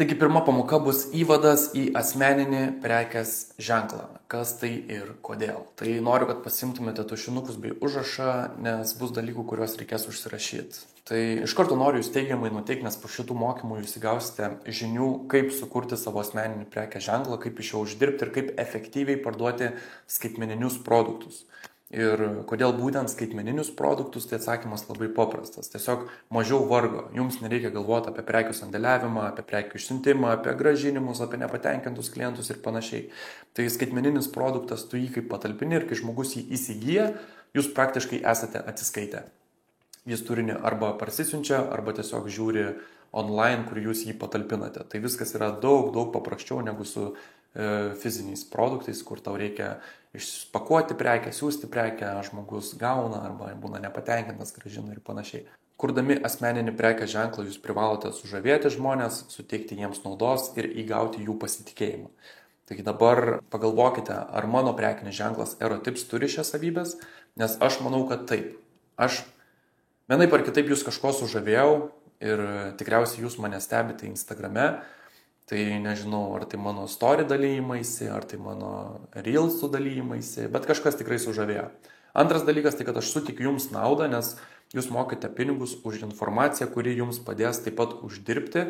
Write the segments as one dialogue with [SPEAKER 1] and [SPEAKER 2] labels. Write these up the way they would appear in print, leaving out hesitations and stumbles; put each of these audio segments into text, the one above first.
[SPEAKER 1] Taigi pirma pamoka bus įvadas į asmeninį prekės ženklą. Kas tai ir kodėl. Tai noriu, kad pasimtumėte tušinukus bei užrašą, nes bus dalykų, kuriuos reikės užsirašyti. Tai iš karto noriu jūs teigiamai nuteikti, nes po šitų mokymų jūs įgausite žinių, kaip sukurti savo asmeninį prekės ženklą, kaip iš jo uždirbti ir kaip efektyviai parduoti skaitmeninius produktus. Ir kodėl būtent skaitmeninius produktus, tai atsakymas labai paprastas. Tiesiog mažiau vargo. Jums nereikia galvoti apie prekių sandėliavimą, apie prekių išsiuntimą, apie grąžinimus, apie nepatenkintus klientus ir panašiai. Tai skaitmeninis produktas, tu jį kaip patalpini ir kai žmogus jį įsigyja, jūs praktiškai esate atsiskaitę. Jis turinį arba parsisiunčia, arba tiesiog žiūri online, kur jūs jį patalpinate. Tai viskas yra daug paprasčiau negu su fiziniais produktais, kur tau reikia išpakuoti prekę, siūsti prekę, žmogus gauna arba būna nepatenkintas, grąžina ir panašiai. Kurdami asmeninį prekės ženklą jūs privalote sužavėti žmonės, suteikti jiems naudos ir įgauti jų pasitikėjimą. Taigi dabar pagalvokite, ar mano prekinis ženklas Aerotips turi šias savybės, nes aš manau, kad taip. Aš vienaip ar kitaip jūs kažko sužavėjau ir tikriausiai jūs mane stebite Instagrame. Tai nežinau, ar tai mano story dalyjimaisi, ar tai mano reelsų dalyjimaisi, bet kažkas tikrai sužavėjo. Antras dalykas, tai kad aš sutikiu jums naudą, nes jūs mokate pinigus už informaciją, kuri jums padės taip pat uždirbti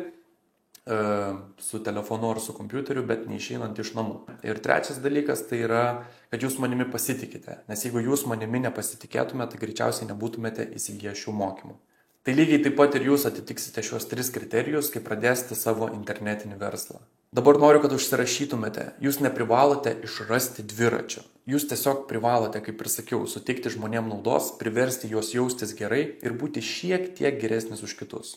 [SPEAKER 1] su telefonu ar su kompiuteriu, bet neišeinant iš namų. Ir trečias dalykas, tai yra, kad jūs manimi pasitikite, nes jeigu jūs manimi nepasitikėtumėte, tai greičiausiai nebūtumėte įsigiję šių mokymų. Tai lygiai taip pat ir jūs atitiksite šios 3 kriterijus, kai pradėsite savo internetinį verslą. Dabar noriu, kad užsirašytumėte. Jūs neprivalote išrasti dviračio. Jūs tiesiog privalote, kaip ir sakiau, suteikti žmonėms naudos, priversti juos jaustis gerai ir būti šiek tiek geresnis už kitus.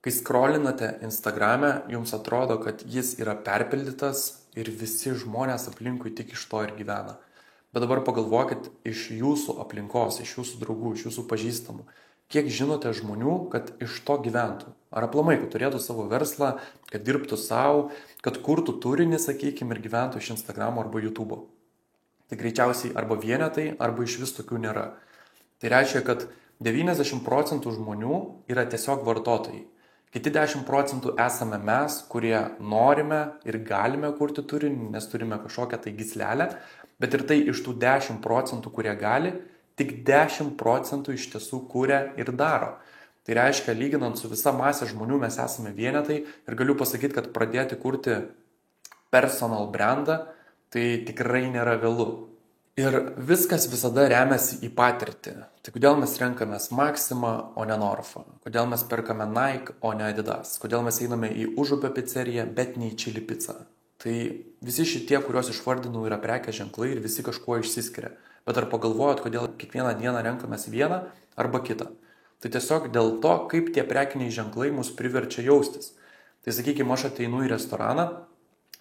[SPEAKER 1] Kai scrollinate Instagrame, jums atrodo, kad jis yra perpildytas ir visi žmonės aplinkui tik iš to ir gyvena. Bet dabar pagalvokit iš jūsų aplinkos, iš jūsų draugų, iš jūsų pažįstamų. Kiek žinote žmonių, kad iš to gyventų? Ar aplamai, kad turėtų savo verslą, kad dirbtų savo, kad kurtų turinį, sakykime, ir gyventų iš Instagramo arba YouTube'o? Tai greičiausiai arba vienetai, arba iš vis tokių nėra. Tai reiškia, kad 90% žmonių yra tiesiog vartotojai. Kiti 10% esame mes, kurie norime ir galime kurti turinį, nes turime kažkokią tai gyslelę, bet ir tai iš tų 10%, kurie gali, tik 10% iš tiesų kuria ir daro. Tai reiškia, lyginant su visa masė žmonių, mes esame vienetai ir galiu pasakyti, kad pradėti kurti personal brandą, tai tikrai nėra vėlu. Ir viskas visada remiasi į patirtį. Tai kodėl mes renkamės Maxima, o ne Norfa? Kodėl mes perkame Nike, o ne Adidas? Kodėl mes einame į Užupio pizzeriją, bet ne į Chili pizzą? Tai visi šitie, kuriuos išvardinau, yra prekės ženklai ir visi kažkuo išsiskiria. Bet ar pagalvojot, kodėl kiekvieną dieną renkamės vieną arba kitą? Tai tiesiog dėl to, kaip tie prekiniai ženklai mus priverčia jaustis. Tai sakykime, aš ateinu į restoraną,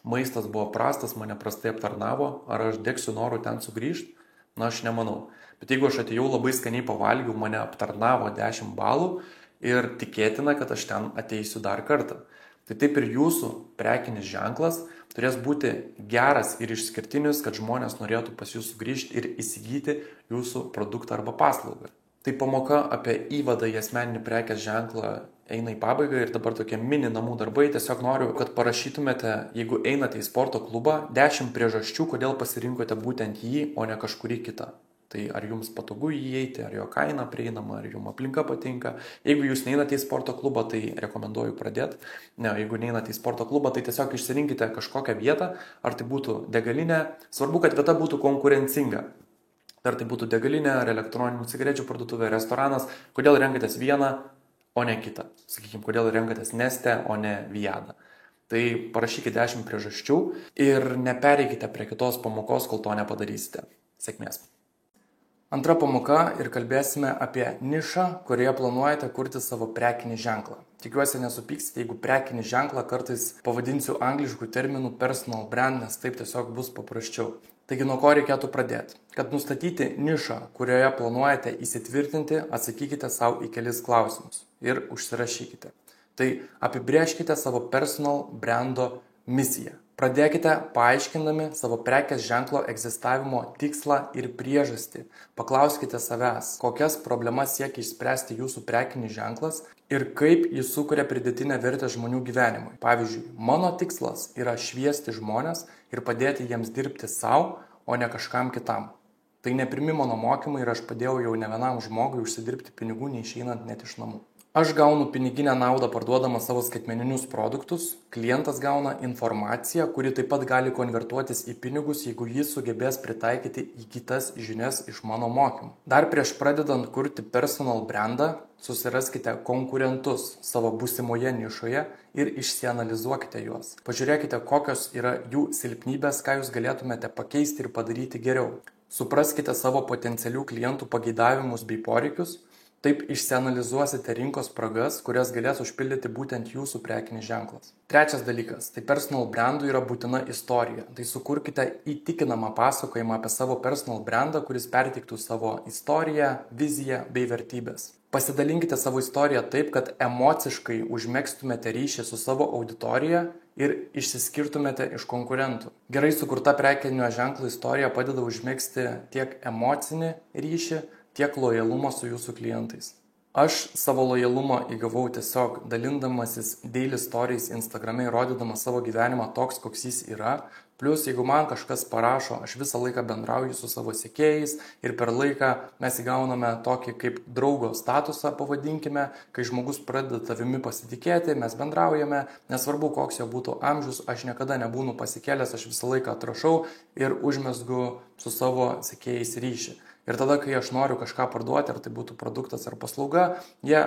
[SPEAKER 1] maistas buvo prastas, mane prastai aptarnavo, ar aš degsiu noru ten sugrįžti? Na, aš nemanau. Bet jeigu aš atėjau labai skaniai pavalgiau, mane aptarnavo 10 balų ir tikėtina, kad aš ten ateisiu dar kartą. Tai taip ir jūsų prekinis ženklas turės būti geras ir išskirtinis, kad žmonės norėtų pas jūs sugrįžti ir įsigyti jūsų produktą arba paslaugą. Tai pamoka apie įvadą į asmeninį prekės ženklą eina į pabaigą ir dabar tokie mini namų darbai. Tiesiog noriu, kad parašytumėte, jeigu einate į sporto klubą, 10 priežasčių, kodėl pasirinkote būtent jį, o ne kažkurį kitą. Tai ar jums patogu įeiti, ar jo kaina prieinama, ar jums aplinka patinka. Jeigu jūs neinate į sporto klubą, tai rekomenduoju pradėti. Ne, jeigu neinate į sporto klubą, tai tiesiog išsirinkite kažkokią vietą, ar tai būtų degalinė. Svarbu, kad vieta būtų konkurencinga. Ar tai būtų degalinė, ar elektroninių cigarečių parduotuvė, restoranas. Kodėl renkatės vieną, o ne kitą? Sakykime, kodėl renkatės Neste, o ne Viadą? Tai parašykite 10 priežasčių ir nepereikite prie kitos pamokos, kol to nepadarysite. Sėkmės. Antra pamoka ir kalbėsime apie nišą, kurioje planuojate kurti savo prekinį ženklą. Tikiuosi nesupyksite, jeigu prekinį ženklą kartais pavadinsiu angliškų terminų personal brand, nes taip tiesiog bus paprasčiau. Taigi nuo ko reikėtų pradėti? Kad nustatyti nišą, kurioje planuojate įsitvirtinti, atsakykite savo į kelis klausimus ir užsirašykite. Tai apibrėžkite savo personal brando misiją. Pradėkite paaiškindami savo prekės ženklo egzistavimo tikslą ir priežastį. Paklauskite savęs, kokias problemas siekia išspręsti jūsų prekinis ženklas ir kaip jis sukuria pridėtinę vertę žmonių gyvenimui. Pavyzdžiui, mano tikslas yra šviesti žmonės ir padėti jiems dirbti savo, o ne kažkam kitam. Tai ne pirmi mano mokymai ir aš padėjau jau ne vienam žmogui užsidirbti pinigų neišeinant net iš namų. Aš gaunu piniginę naudą parduodama savo skaitmeninius produktus, klientas gauna informaciją, kuri taip pat gali konvertuotis į pinigus, jeigu jis sugebės pritaikyti į kitas žinias iš mano mokymų. Dar prieš pradedant kurti personal brandą, susiraskite konkurentus savo būsimoje nišoje ir išsianalizuokite juos. Pažiūrėkite, kokios yra jų silpnybės, ką jūs galėtumėte pakeisti ir padaryti geriau. Supraskite savo potencialių klientų pageidavimus bei poreikius. Taip išsianalizuosite rinkos spragas, kurias galės užpildyti būtent jūsų prekinis ženklas. Trečias dalykas, tai personal brandui yra būtina istorija. Tai sukurkite įtikinamą pasakojimą apie savo personal brandą, kuris perteiktų savo istoriją, viziją bei vertybės. Pasidalinkite savo istoriją taip, kad emociškai užmegztumėte ryšį su savo auditorija ir išsiskirtumėte iš konkurentų. Gerai sukurta prekinio ženklo istorija padeda užmegzti tiek emocinį ryšį, tiek lojalumą su jūsų klientais. Aš savo lojalumą įgavau tiesiog dalindamasis daily stories Instagrame ir rodydamas savo gyvenimą toks, koks jis yra. Plus, jeigu man kažkas parašo, aš visą laiką bendrauju su savo sekėjais ir per laiką mes įgauname tokį kaip draugo statusą, pavadinkime, kai žmogus pradeda tavimi pasitikėti, mes bendraujame, nesvarbu koks jo būtų amžius, aš niekada nebūnu pasikėlęs, aš visą laiką atrašau ir užmesgu su savo sekėjais ryšį. Ir tada, kai aš noriu kažką parduoti, ar tai būtų produktas ar paslauga, jie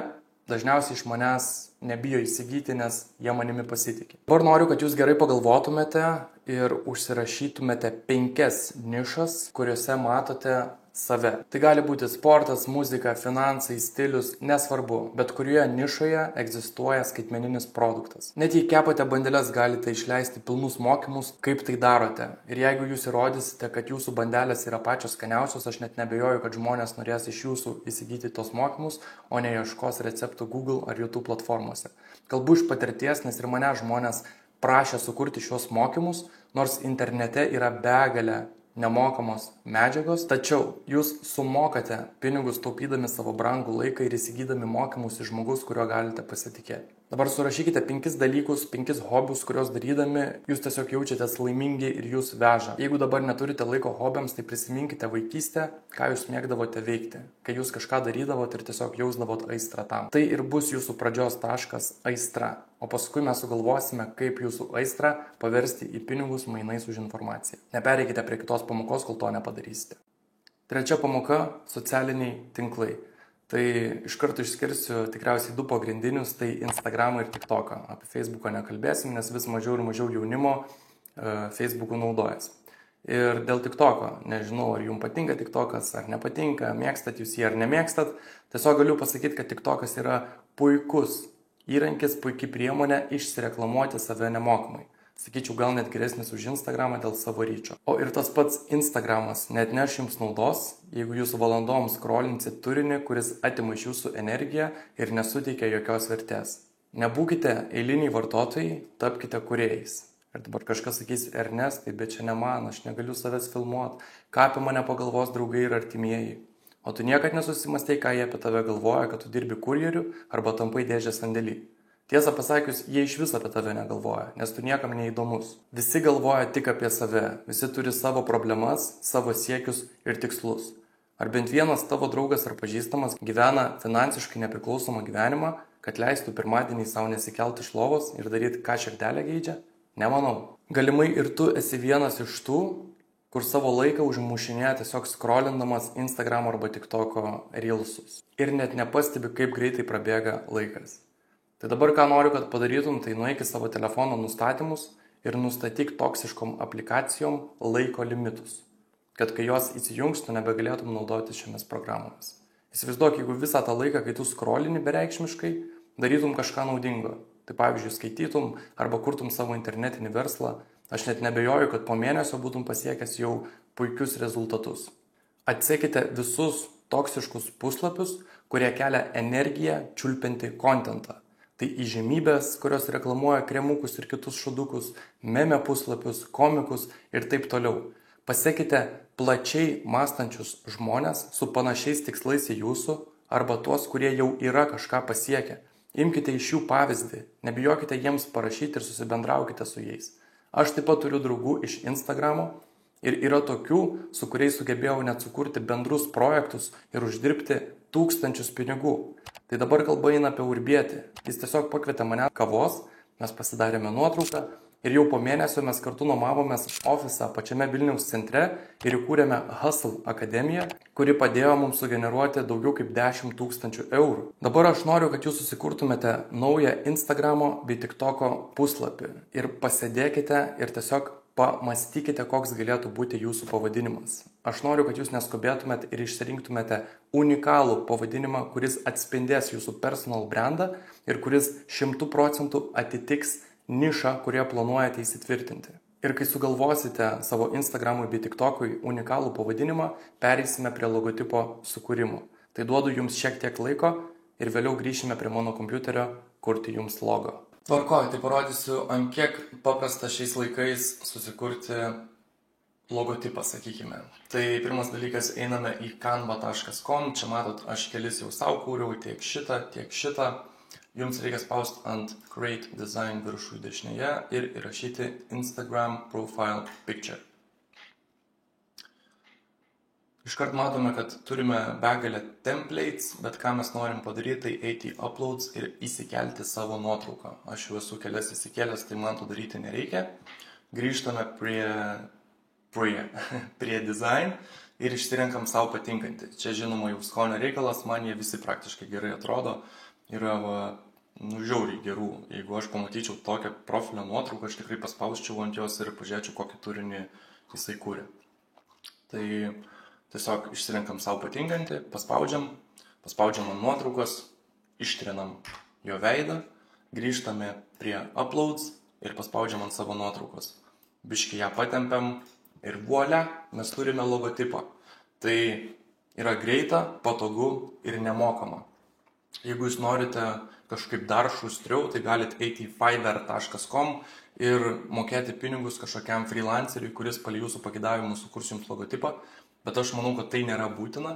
[SPEAKER 1] dažniausiai iš manęs nebijo įsigyti, nes jie manimi pasitikė. Dabar noriu, kad jūs gerai pagalvotumėte ir užsirašytumėte 5 nišas, kuriuose matote save. Tai gali būti sportas, muzika, finansai, stilius, nesvarbu, bet kurioje nišoje egzistuoja skaitmeninis produktas. Net jei kepate bandeles, galite išleisti pilnus mokymus, kaip tai darote. Ir jeigu jūs įrodysite, kad jūsų bandelės yra pačios skaniausios, aš net nebejoju, kad žmonės norės iš jūsų įsigyti tos mokymus, o ne ieškos receptų Google ar YouTube platformose. Kalbu iš patirties, nes ir mane žmonės prašė sukurti šios mokymus, nors internete yra begalė nemokamos medžiagos, tačiau jūs sumokate pinigus taupydami savo brangų laiką ir įsigydami mokymus iš žmogus, kurio galite pasitikėti. Dabar surašykite 5 dalykus, 5 hobius, kurios darydami jūs tiesiog jaučiatės laimingi ir jūs veža. Jeigu dabar neturite laiko hobiams, tai prisiminkite vaikystę, ką jūs mėgdavote veikti, kai jūs kažką darydavote ir tiesiog jausdavot aistrą tam. Tai ir bus jūsų pradžios taškas aistra, o paskui mes sugalvosime, kaip jūsų aistrą paversti į pinigus mainais už informaciją. Nepereikite prie kitos pamokos, kol to nepadarysite. Trečia pamoka – socialiniai tinklai. Tai iš karto išskirsiu tikriausiai 2 pagrindinius, tai Instagramą ir TikToką. Apie Facebooką nekalbėsim, nes vis mažiau ir mažiau jaunimo Facebook'u naudojasi. Ir dėl TikToko, nežinau, ar jums patinka TikTokas, ar nepatinka, mėgstat jūs jį ar nemėgstat. Tiesiog galiu pasakyti, kad TikTokas yra puikus įrankis, puikiai priemonė išsireklamuoti save nemokamai. Sakyčiau, gal net geresnis už Instagramą dėl savo ryčio. O ir tas pats Instagramas net neš jums naudos, jeigu jūs valandom scrollinsit turinį, kuris atima iš jūsų energiją ir nesuteikia jokios vertės. Nebūkite eiliniai vartotojai, tapkite kūrėjais. Ir dabar kažkas sakys, Ernestai, bet čia ne man, aš negaliu savęs filmuoti, ką apie mane pagalvos draugai ir artimieji. O tu niekad nesusimastei, ką jie apie tave galvoja, kad tu dirbi kurjeriu arba tampai dėžės sandėlį. Tiesą pasakius, jie iš viso apie tave negalvoja, nes tu niekam neįdomus. Visi galvoja tik apie save, visi turi savo problemas, savo siekius ir tikslus. Ar bent vienas tavo draugas ar pažįstamas gyvena finansiškai nepriklausomą gyvenimą, kad leistų pirmadienį savo nesikelti iš lovos ir daryti, ką širdelė geidžia? Nemanau. Galimai ir tu esi vienas iš tų, kur savo laiką užmušinėja tiesiog scrollindamas Instagram arba TikToko reelsus. Ir net nepastebi, kaip greitai prabėga laikas. Tai dabar ką noriu, kad padarytum, tai nueik į savo telefono nustatymus ir nustatyk toksiškom aplikacijom laiko limitus, kad kai jos įsijungs, tu nebegalėtum naudoti šiomis programomis. Įsivaizduok, jeigu visą tą laiką, kai tu scrollini bereikšmiškai, darytum kažką naudingo. Tai pavyzdžiui, skaitytum arba kurtum savo internetinį verslą, aš net nebejoju, kad po mėnesio būtum pasiekęs jau puikius rezultatus. Atsekite visus toksiškus puslapius, kurie kelia energiją čiulpiantį kontentą. Tai įžymybės, kurios reklamuoja kremukus ir kitus šudukus, meme puslapius, komikus ir taip toliau. Pasekite plačiai mąstančius žmonės su panašiais tikslais į jūsų arba tuos, kurie jau yra kažką pasiekę. Imkite iš jų pavyzdį, nebijokite jiems parašyti ir susibendraukite su jais. Aš taip pat turiu draugų iš Instagramo ir yra tokių, su kuriais sugebėjau net sukurti bendrus projektus ir uždirbti tūkstančius pinigų. Tai dabar kalba eina apie Urbietį. Jis tiesiog pakvietė mane kavos, mes pasidarėme nuotrauką ir jau po mėnesio mes kartu nuomavomės ofisą pačiame Vilniaus centre ir įkūrėme Hustle akademiją, kuri padėjo mums sugeneruoti daugiau kaip 10 000 eurų. Dabar aš noriu, kad jūs susikurtumėte naują Instagramo bei TikToko puslapį ir pasėdėkite ir tiesiog pamastykite, koks galėtų būti jūsų pavadinimas. Aš noriu, kad jūs neskubėtumėt ir išsirinktumėte unikalų pavadinimą, kuris atspindės jūsų personal brandą ir kuris 100% atitiks nišą, kurie planuojate įsitvirtinti. Ir kai sugalvosite savo Instagramui bei TikTokui unikalų pavadinimą, pereisime prie logotipo sukūrimo. Tai duodu jums šiek tiek laiko ir vėliau grįšime prie mano kompiuterio kurti jums logo. Tvarkoj, tai parodysiu, ant kiek paprasta šiais laikais susikurti logotipą, sakykime. Tai pirmas dalykas, einame į canva.com, čia matot, aš kelis jau savo kūriau, tiek šitą. Jums reikia spausti ant Create Design viršų dešinėje ir įrašyti Instagram Profile Picture. Iškart matome, kad turime begalę templates, bet ką mes norim padaryti, tai eiti į Uploads ir įsikelti savo nuotrauką. Aš jau esu kelias įsikėlęs, tai man to daryti nereikia. Grįžtame prie Design ir išsirenkam savo patinkantį. Čia žinoma jau skonio reikalas, man jie visi praktiškai gerai atrodo. Yra žiauriai gerų. Jeigu aš pamatyčiau tokią profilio nuotrauką, aš tikrai paspausčiau ant jos ir pažiūrėčiau, kokį turinį jisai kūrė. Tai tiesiog išsirenkam savo patinkantį, paspaudžiam ant nuotraukos, ištrinam jo veidą, grįžtame prie Uploads ir paspaudžiam ant savo nuotraukos. Biškį ją patempiam ir volia, mes turime logotipą. Tai yra greita, patogu ir nemokama. Jeigu jūs norite kažkaip dar šustriau, tai galite eiti į fiverr.com ir mokėti pinigus kažkokiam freelanceriui, kuris palei jūsų pageidavimus sukurs jums logotipą. Bet aš manau, kad tai nėra būtina.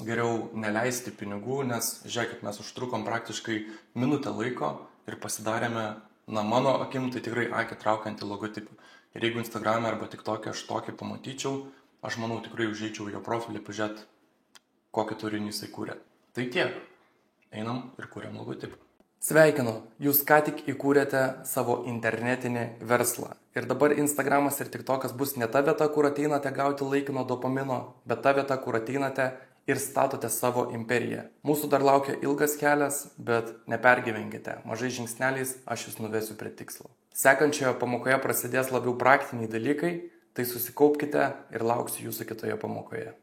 [SPEAKER 1] Geriau neleisti pinigų, nes žiūrėkit, mes užtrukom praktiškai minutę laiko ir pasidarėme, mano akim, tai tikrai akį traukiantį logotipą. Ir jeigu Instagram'e arba TikTok'e aš tokį pamatyčiau, aš manau, tikrai užeičiau jo profilį, pažiūrėti, kokį turinį jisai kūrė. Tai tiek. Einam ir kūrėm logotipą. Sveikinu, jūs ką tik įkūrėte savo internetinį verslą. Ir dabar Instagramas ir TikTokas bus ne ta vieta, kur ateinate gauti laikino dopamino, bet ta vieta, kur ateinate ir statote savo imperiją. Mūsų dar laukia ilgas kelias, bet nepergyvenkite. Mažai žingsneliais aš jūs nuvesiu prie tikslo. Sekančioje pamokoje prasidės labiau praktiniai dalykai, tai susikaupkite ir lauksiu jūsų kitoje pamokoje.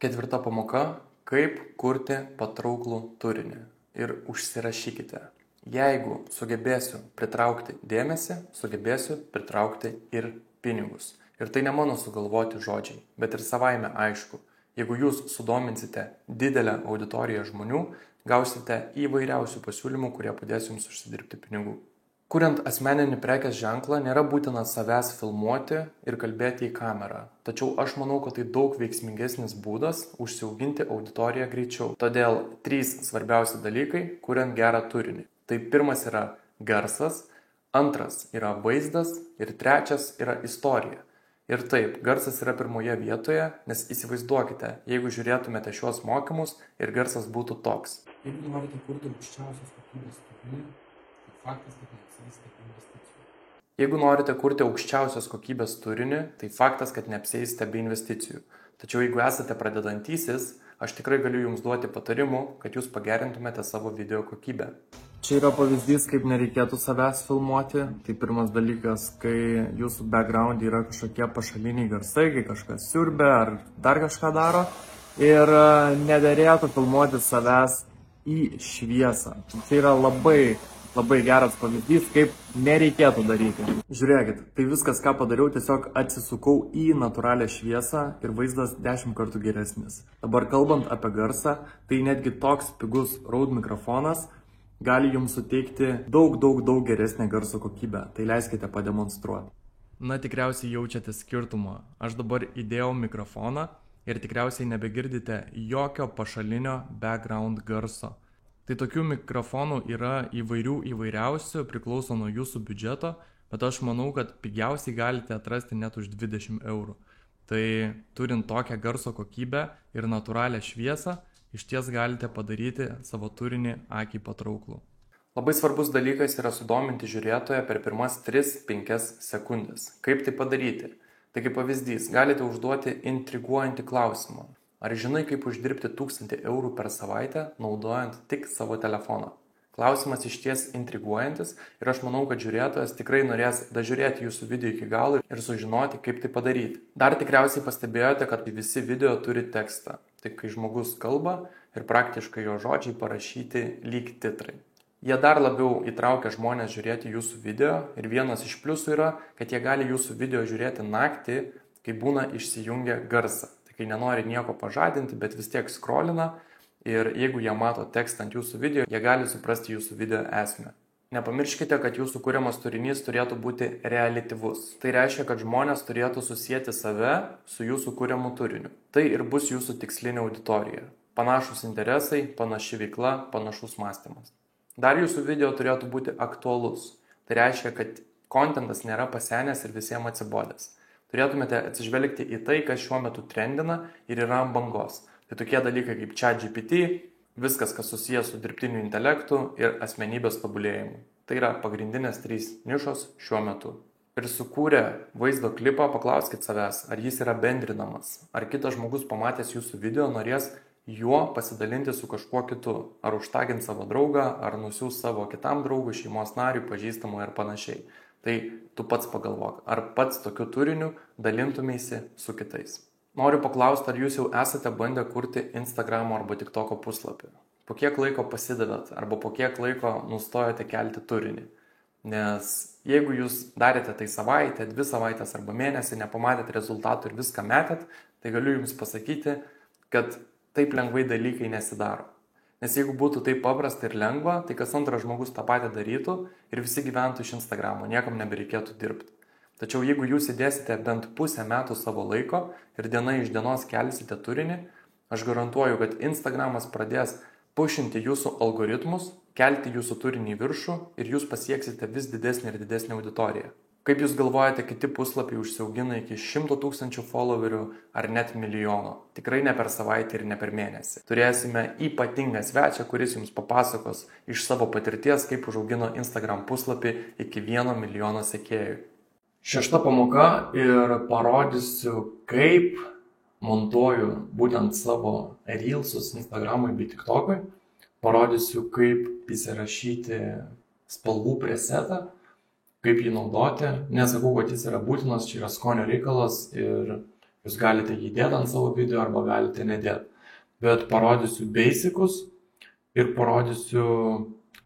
[SPEAKER 1] 4. pamoka. Kaip kurti patrauklų turinį. Ir užsirašykite. Jeigu sugebėsiu pritraukti dėmesį, sugebėsiu pritraukti ir pinigus. Ir tai ne mano sugalvoti žodžiai, bet ir savaime aišku. Jeigu jūs sudominsite didelę auditoriją žmonių, gausite įvairiausių pasiūlymų, kurie padės jums užsidirbti pinigų. Kuriant asmeninį prekės ženklą, nėra būtina savęs filmuoti ir kalbėti į kamerą. Tačiau aš manau, kad tai daug veiksmingesnis būdas užsiauginti auditoriją greičiau. Todėl 3 svarbiausi dalykai, kuriant gerą turinį. Tai pirmas yra garsas, antras yra vaizdas ir trečias yra istorija. Ir taip, garsas yra pirmoje vietoje, nes įsivaizduokite, jeigu žiūrėtumėte šiuos mokymus ir garsas būtų toks.
[SPEAKER 2] Jeigu norite kurti aukščiausios kokybės turinį, tai faktas, kad neapsieisite be investicijų.
[SPEAKER 1] Jeigu norite kurti aukščiausios kokybės turinį, tai faktas, kad neapsieisite be investicijų. Tačiau jeigu esate pradedantysis, aš tikrai galiu jums duoti patarimų, kad jūs pagerintumėte savo video kokybę. Čia yra pavyzdys, kaip nereikėtų savęs filmuoti. Tai pirmas dalykas, kai jūsų background yra kažkokie pašaliniai garsai, kai kažkas siurbia ar dar kažką daro. Ir nederėtų filmuoti savęs į šviesą. Tai yra labai geras pavyzdys, kaip nereikėtų daryti. Žiūrėkit, tai viskas, ką padariau, tiesiog atsisukau į natūralią šviesą ir vaizdas 10 kartų geresnis. Dabar kalbant apie garsą, tai netgi toks pigus Rode mikrofonas gali jums suteikti daug geresnę garso kokybę. Tai leiskite pademonstruoti. Na, tikriausiai jaučiate skirtumą. Aš dabar įdėjau mikrofoną ir tikriausiai nebegirdite jokio pašalinio background garso. Tai tokių mikrofonų yra įvairiausių, priklauso nuo jūsų biudžeto, bet aš manau, kad pigiausiai galite atrasti net už 20 eurų. Tai turint tokią garso kokybę ir natūralią šviesą, iš ties galite padaryti savo turinį akiai patrauklų. Labai svarbus dalykas yra sudominti žiūrėtoją per pirmas 3-5 sekundės. Kaip tai padaryti? Tai kaip pavyzdys, galite užduoti intriguojantį klausimą. Ar žinai, kaip uždirbti 1000 eurų per savaitę, naudojant tik savo telefoną? Klausimas išties intriguojantis ir aš manau, kad žiūrėtojas tikrai norės dažiūrėti jūsų video iki galo ir sužinoti, kaip tai padaryti. Dar tikriausiai pastebėjote, kad visi video turi tekstą. Tai kai žmogus kalba ir praktiškai jo žodžiai parašyti lyg titrai. Jie dar labiau įtraukia žmonės žiūrėti jūsų video ir vienas iš pliusų yra, kad jie gali jūsų video žiūrėti naktį, kai būna išsijungę garsą. Tai kai nenori nieko pažadinti, bet vis tiek scrollina ir jeigu jie mato tekstą ant jūsų video, jie gali suprasti jūsų video esmę. Nepamirškite, kad jūsų kuriamas turinys turėtų būti reliatyvus. Tai reiškia, kad žmonės turėtų susijęti save su jūsų kuriamu turiniu. Tai ir bus jūsų tikslinė auditorija. Panašus interesai, panaši veikla, panašus mąstymas. Dar jūsų video turėtų būti aktualus. Tai reiškia, kad kontentas nėra pasenęs ir visiems atsibodęs. Turėtumėte atsižvelgti į tai, kas šiuo metu trendina ir yra ant bangos. Tai tokie dalykai kaip ChatGPT, viskas, kas susijęs su dirbtiniu intelektu ir asmenybės tobulėjimu. Tai yra pagrindinės 3 nišos šiuo metu. Ir sukūrę vaizdo klipą paklauskit savęs, ar jis yra bendrinamas, ar kitas žmogus pamatęs jūsų video norės juo pasidalinti su kažkuo kitu, ar užtagint savo draugą, ar nusiųs savo kitam draugui, šeimos nariui, pažįstamui ir panašiai. Tai tu pats pagalvok, ar pats tokiu turiniu dalintumėsi su kitais. Noriu paklausti, ar jūs jau esate bandę kurti Instagramo arba TikToko puslapį? Po kiek laiko pasidavėt, arba po kiek laiko nustojote kelti turinį? Nes jeigu jūs darėte tai savaitę, 2 savaitės arba mėnesį, nepamatėt rezultatų ir viską metėt, tai galiu jums pasakyti, kad taip lengvai dalykai nesidaro. Nes jeigu būtų taip paprasta ir lengva, tai kas antras žmogus tą patį darytų ir visi gyventų iš Instagramo, niekam nebereikėtų dirbti. Tačiau jeigu jūs įdėsite bent pusę metų savo laiko ir diena iš dienos kelsite turinį, aš garantuoju, kad Instagramas pradės pušinti jūsų algoritmus, kelti jūsų turinį į viršų ir jūs pasieksite vis didesnį ir didesnį auditoriją. Kaip jūs galvojate, kiti puslapiai užsiaugina iki 100 000 followerių ar net milijono? Tikrai ne per savaitę ir ne per mėnesį. Turėsime ypatingą svečią, kuris jums papasakos iš savo patirties, kaip užaugino Instagram puslapį iki 1 milijono sekėjų. 6. pamoka ir parodysiu, kaip montuoju būtent savo reelsus Instagramui bei TikTokui. Parodysiu, kaip įsirašyti spalvų presetą, kaip jį naudoti. Nesakau, kad jis yra būtinas, čia yra skonio reikalas ir jūs galite jį dėti ant savo video arba galite nedėti. Bet parodysiu basicus ir parodysiu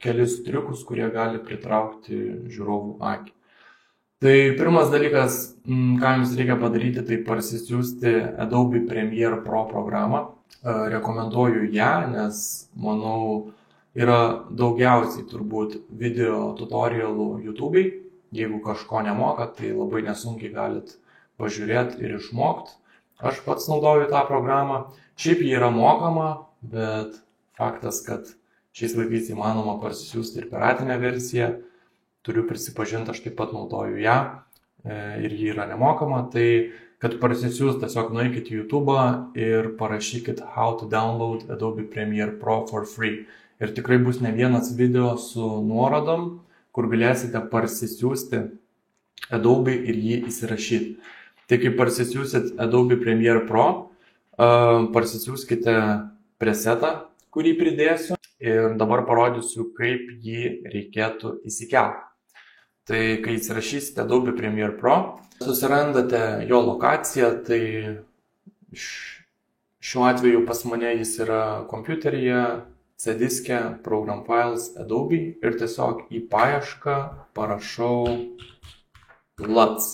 [SPEAKER 1] kelis triukus, kurie gali pritraukti žiūrovų akį. Tai pirmas dalykas, ką jums reikia padaryti, tai parsisiųsti Adobe Premiere Pro programą. Rekomenduoju ją, nes manau, yra daugiausiai turbūt video tutorialų YouTube'ai. Jeigu kažko nemokat, tai labai nesunkiai galit pažiūrėti ir išmokti. Aš pats naudoju tą programą. Šiaip ji yra mokama, bet faktas, kad šiais laikais įmanoma parsisiųsti ir piratinę versiją. Turiu prisipažinti, aš taip pat naudoju ją ir ji yra nemokama. Tai kad parsisiųs, tiesiog nueikit į YouTube'ą ir parašykit How to download Adobe Premiere Pro for free. Ir tikrai bus ne vienas video su nuorodom, kur galėsite parsisiųsti Adobe ir jį įsirašyti. Tai kai parsisiųsit Adobe Premiere Pro, parsisiųskite presetą, kurį pridėsiu ir dabar parodysiu, kaip jį reikėtų įsikelti. Tai kai įsirašysite Adobe Premiere Pro, susirandate jo lokaciją, tai šiuo atveju pas mane jis yra kompiuteryje, C-diske, Program Files, Adobe ir tiesiog į paiešką parašau LUTs.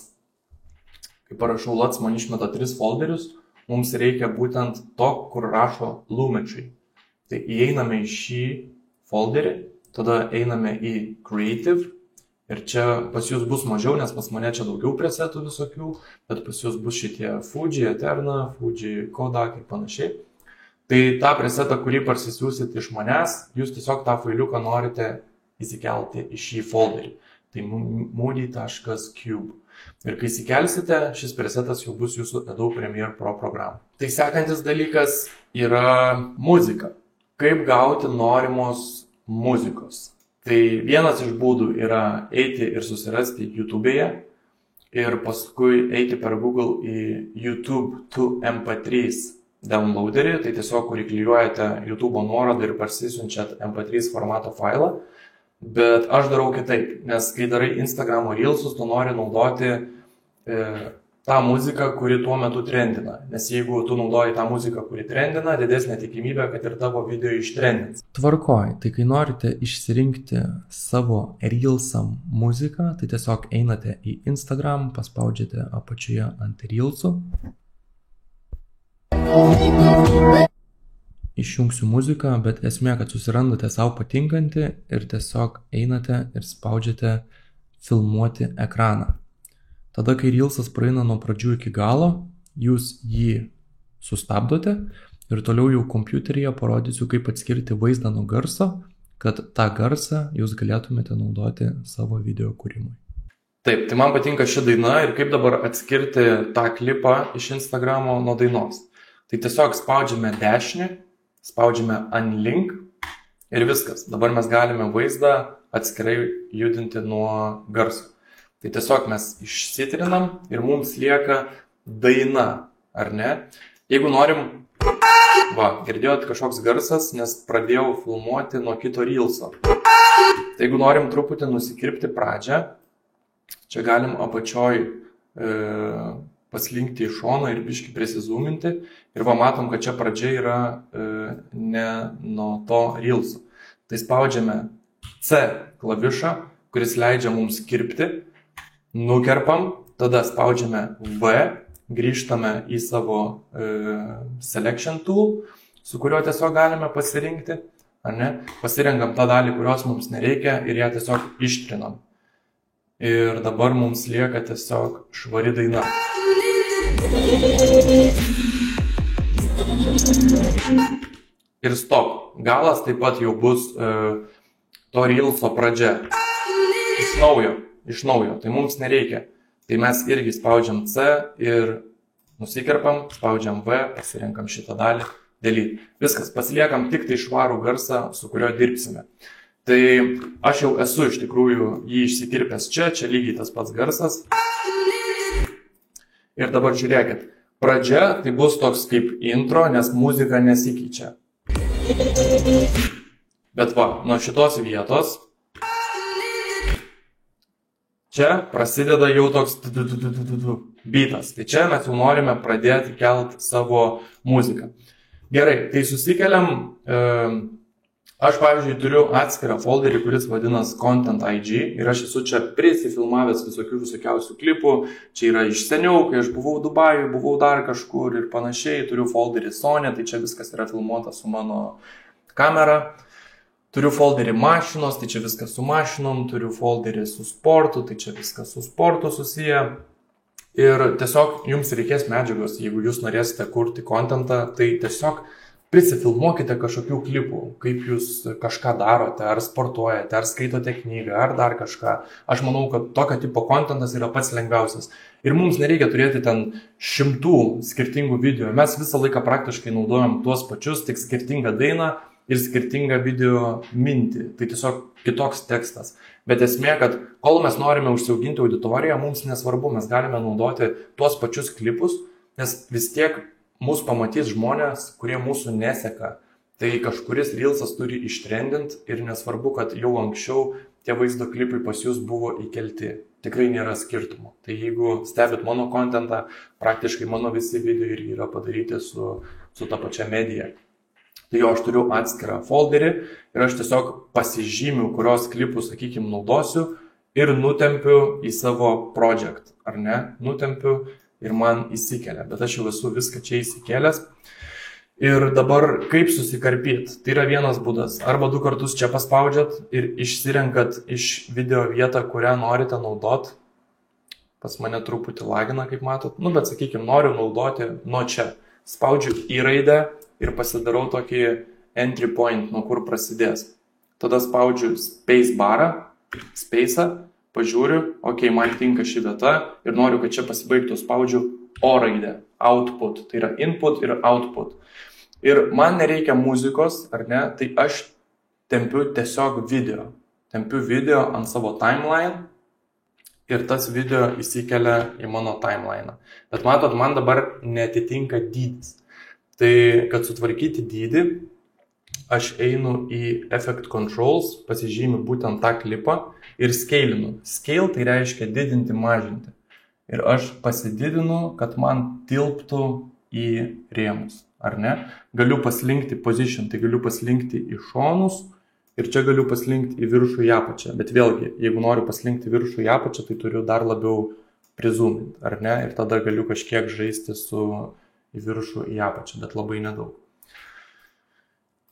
[SPEAKER 1] Kai parašau LUTs, man išmeta 3 folderius, mums reikia būtent to, kur rašo Lumetri. Tai įeiname į šį folderį, tada einame į Creative ir čia pas jūs bus mažiau, nes pas mane čia daugiau presetų visokių, bet pas jūs bus šitie Fuji, Eterna, Fuji, Kodak ir panašiai. Tai tą presetą, kurį parsisiųsit iš manęs, jūs tiesiog tą failiuką norite įsikelti į šį folderį. Tai moody.cube. Ir kai įsikelsite, šis presetas jau bus jūsų Adobe Premiere Pro programa. Tai sekantis dalykas yra muzika. Kaip gauti norimos muzikos? Tai vienas iš būdų yra eiti ir susirasti YouTube'e ir paskui eiti per Google į YouTube to MP3 downloaderį, tai tiesiog kurį klijuojate YouTube'o nuorodą ir parsisiunčiat MP3 formato failą. Bet aš darau kitaip, nes kai darai Instagramo Reelsus, tu nori naudoti tą muziką, kuri tuo metu trendina. Nes jeigu tu naudoji tą muziką, kuri trendina, didesnė tikimybė, kad ir tavo video ištrendins. Tvarkoj, tai kai norite išsirinkti savo Reelsam muziką, tai tiesiog einate į Instagram, paspaudžiate apačioje ant Reelsų. Išjungsiu muziką, bet esmė, kad susirandate savo patinkantį ir tiesiog einate ir spaudžiate filmuoti ekraną. Tada, kai Reelsas praeina nuo pradžių iki galo, jūs jį sustabdote ir toliau jau kompiuteryje parodysiu, kaip atskirti vaizdą nuo garso, kad tą garsą jūs galėtumėte naudoti savo video kūrimui. Taip, tai man patinka ši daina ir kaip dabar atskirti tą klipą iš Instagramo nuo dainos. Tai tiesiog spaudžiame dešinį, spaudžiame unlink ir viskas. Dabar mes galime vaizdą atskirai judinti nuo garso. Tai tiesiog mes išsitrinam ir mums lieka daina, ar ne? Jeigu norim, girdėjot kažkoks garsas, nes pradėjau filmuoti nuo kito Reelso. Tai jeigu norim truputį nusikirpti pradžią, čia galim apačioj paslinkti į šoną ir biškį prisizūminti. Ir matom, kad čia pradžia yra ne nuo to Reelso. Tai spaudžiame C klavišą, kuris leidžia mums kirpti. Nukerpam, tada spaudžiame V, grįžtame į savo selection tool, su kuriuo tiesiog galime pasirinkti, ar ne? Pasirenkam tą dalį, kurios mums nereikia ir ją tiesiog ištrinam. Ir dabar mums lieka tiesiog švari daina. Ir stop. Galas taip pat jau bus to Reelso pradžia. Iš naujo. Tai mums nereikia. Tai mes irgi spaudžiam C ir nusikerpam, spaudžiam V, pasirenkam šitą dalį, delete. Viskas, pasiliekam tik tai švarų garsą, su kuriuo dirbsime. Tai aš jau esu iš tikrųjų jį išsikirpęs čia lygiai tas pats garsas. Ir dabar žiūrėkit, pradžia tai bus toks kaip intro, nes muzika nesikeičia. Bet nuo šitos vietos čia prasideda jau toks beatas. Tai čia mes jau norime pradėti kelti savo muziką. Gerai, tai susikeliam. Aš, pavyzdžiui, turiu atskirą folderį, kuris vadinas Content IG ir aš esu čia prisifilmavęs visokiausių klipų. Čia yra iš seniau, kai aš buvau Dubajui, buvau dar kažkur ir panašiai. Turiu folderį Sony, tai čia viskas yra filmuota su mano kamera. Turiu folderį mašinos, tai čia viskas su mašinom. Turiu folderį su sportu, tai čia viskas su sportu susiję. Ir tiesiog jums reikės medžiagos, jeigu jūs norėsite kurti kontentą, tai tiesiog prisifilmuokite kažkokių klipų, kaip jūs kažką darote, ar sportuojate, ar skaitote knygą, ar dar kažką. Aš manau, kad tokio tipo kontentas yra pats lengviausias. Ir mums nereikia turėti ten 100 skirtingų video. Mes visą laiką praktiškai naudojam tuos pačius, tik skirtingą dainą ir skirtingą video mintį. Tai tiesiog kitoks tekstas. Bet esmė, kad kol mes norime užsiauginti auditoriją, mums nesvarbu, mes galime naudoti tuos pačius klipus, nes vis tiek mūsų pamatys žmonės, kurie mūsų neseka. Tai kažkuris Reelsas turi ištrendint ir nesvarbu, kad jau anksčiau tie vaizdo klipai pas jūs buvo įkelti. Tikrai nėra skirtumo. Tai jeigu stebit mano kontentą, praktiškai mano visi video irgi yra padaryti su ta pačia medija. Tai jo, aš turiu atskirą folderį ir aš tiesiog pasižymiu, kurios klipus, sakykime, naudosiu ir nutempiu į savo project, ar ne? Nutempiu ir man įsikelia, bet aš jau esu viską čia įsikėlęs. Ir dabar kaip susikarpyti? Tai yra vienas būdas. Arba 2 kartus čia paspaudžiat ir išsirenkat iš video vietą, kurią norite naudot. Pas mane truputį lagina, kaip matot. Bet sakykime, noriu naudoti nuo čia. Spaudžiu į raidę ir pasidarau tokį entry point, nuo kur prasidės. Tada spaudžiu space barą, space'ą, pažiūriu, okei, man tinka ši vieta ir noriu, kad čia pasibaigtų, spaudžiu O raidę, output, tai yra input ir output. Ir man nereikia muzikos, ar ne, tai aš tempiu tiesiog video. Tempiu video ant savo timeline ir tas video įsikelia į mano timeline'ą. Bet matot, man dabar neatitinka dydis. Tai kad sutvarkyti dydį, aš einu į Effect Controls, pasižymiu būtent tą klipą ir scale'inu. Scale tai reiškia didinti, mažinti. Ir aš pasididinu, kad man tilptų į rėmus, ar ne? Galiu paslinkti position, tai galiu paslinkti į šonus ir čia galiu paslinkti į viršų į apačią. Bet vėlgi, jeigu noriu paslinkti viršų į apačią, tai turiu dar labiau prizoominti, ar ne? Ir tada galiu kažkiek žaisti su į viršų į apačią, bet labai nedaug.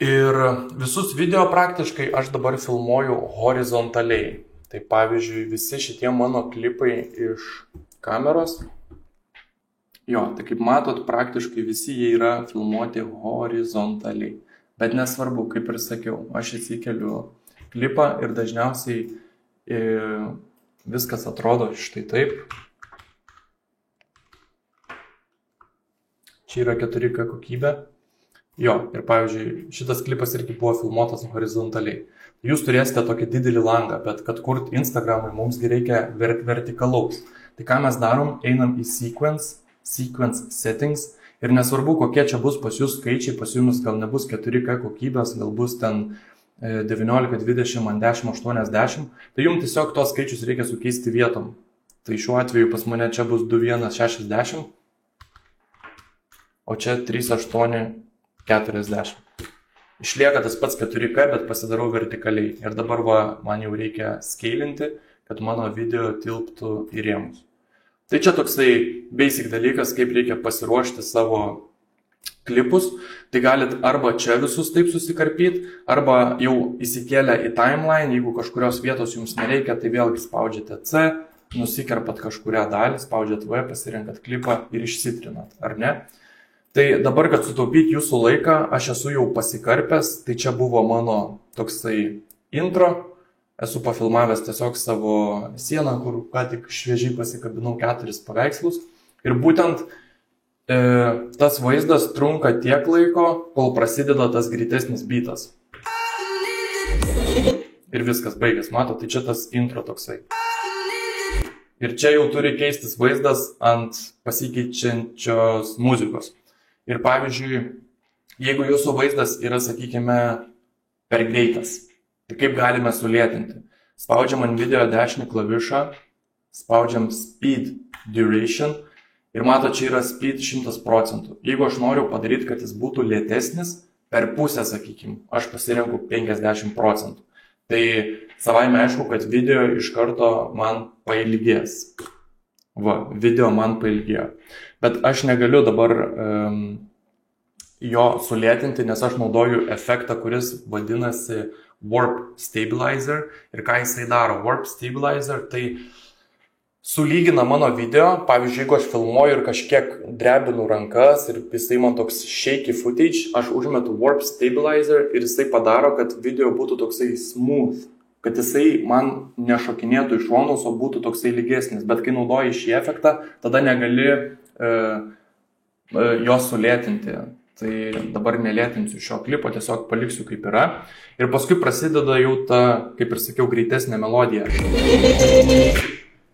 [SPEAKER 1] Ir visus video praktiškai aš dabar filmuoju horizontaliai. Tai pavyzdžiui, visi šitie mano klipai iš kameros. Jo, tai kaip matot, praktiškai visi jie yra filmuoti horizontaliai. Bet nesvarbu, kaip ir sakiau, aš įsikeliu klipą ir dažniausiai viskas atrodo štai taip. Čia yra 4K kokybė. Jo, ir pavyzdžiui, šitas klipas irgi buvo filmuotas horizontaliai. Jūs turėsite tokį didelį langą, bet kad kurt Instagramui mums reikia vertikalaus. Tai ką mes darom, einam į sequence settings ir nesvarbu, kokie čia bus pas jūs skaičiai, pas jumis gal nebus 4K kokybės, gal bus ten 19, 20, 10, 80, tai jums tiesiog tos skaičius reikia sukeisti vietom. Tai šiuo atveju pas mane čia bus 2160, o čia 3840. Išlieka tas pats 4K, bet pasidarau vertikaliai. Ir dabar va, man jau reikia scalinti, kad mano video tilptų į rėmus. Tai čia toksai basic dalykas, kaip reikia pasiruošti savo klipus. Tai galit arba čia visus taip susikarpyti, arba jau įsikėlę į timeline, jeigu kažkurios vietos jums nereikia, tai vėlgi spaudžiate C, nusikerpat kažkurią dalį, spaudžiat V, pasirenkat klipą ir išsitrinat, ar ne? Tai dabar, kad sutaupyti jūsų laiką, aš esu jau pasikarpęs, tai čia buvo mano toksai intro. Esu pafilmavęs tiesiog savo sieną, kur ką tik šviežiai pasikabinau 4 paveikslus. Ir būtent tas vaizdas trunka tiek laiko, kol prasideda tas greitesnis beatas. Ir viskas baigės, matot, tai čia tas intro toksai. Ir čia jau turi keistis vaizdas ant pasikeičiančios muzikos. Ir pavyzdžiui, jeigu jūsų vaizdas yra, sakykime, per greitas, tai kaip galime sulėtinti? Spaudžiam ant video dešinį klavišą, spaudžiam speed duration ir mato, čia yra speed 100%. Jeigu aš noriu padaryti, kad jis būtų lėtesnis, per pusę, sakykime, aš pasirenku 50%. Tai savaime aišku, kad video iš karto man pailgės. Va, video man pailgėjo. Bet aš negaliu dabar jo sulėtinti, nes aš naudoju efektą, kuris vadinasi Warp Stabilizer. Ir ką jisai daro? Warp Stabilizer tai sulygina mano video. Pavyzdžiui, jeigu aš filmuoju ir kažkiek drebinu rankas ir jisai man toks shaky footage, aš užmetu Warp Stabilizer ir jisai padaro, kad video būtų toksai smooth. Kad jisai man nešokinėtų iš šonus, o būtų toksai lygesnis. Bet kai naudoji šį efektą, tada negali jo sulėtinti. Tai dabar nelėtinsiu šio klipo, tiesiog paliksiu kaip yra. Ir paskui prasideda jau ta, kaip ir sakiau, greitesnė melodija.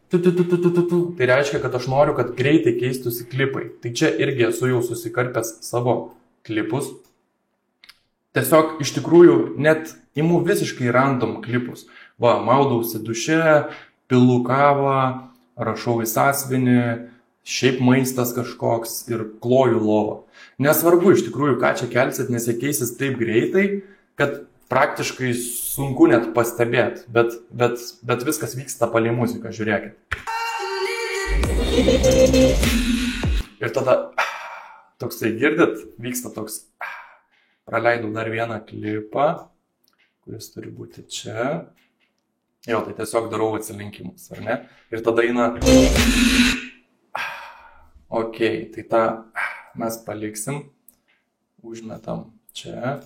[SPEAKER 1] Tai reiškia, kad aš noriu, kad greitai keistųsi klipai. Tai čia irgi esu jau susikarpęs savo klipus. Tiesiog iš tikrųjų net imu visiškai random klipus. Va, maudausi duše, pilu kavą, rašau į sąsiuvinį, šiaip maistas kažkoks ir kloju lovą. Nesvarbu iš tikrųjų, ką čia kelsit, nes jie keisis taip greitai, kad praktiškai sunku net pastebėti, bet viskas vyksta palei muziką, žiūrėkit. Ir tada toksai girdit, vyksta toks, praleidau dar vieną klipą, kuris turi būti čia. Jo, tai tiesiog darau atsilinkimus, ar ne? Ir tada eina... Ok, tai tą mes paliksim. užmetam čia.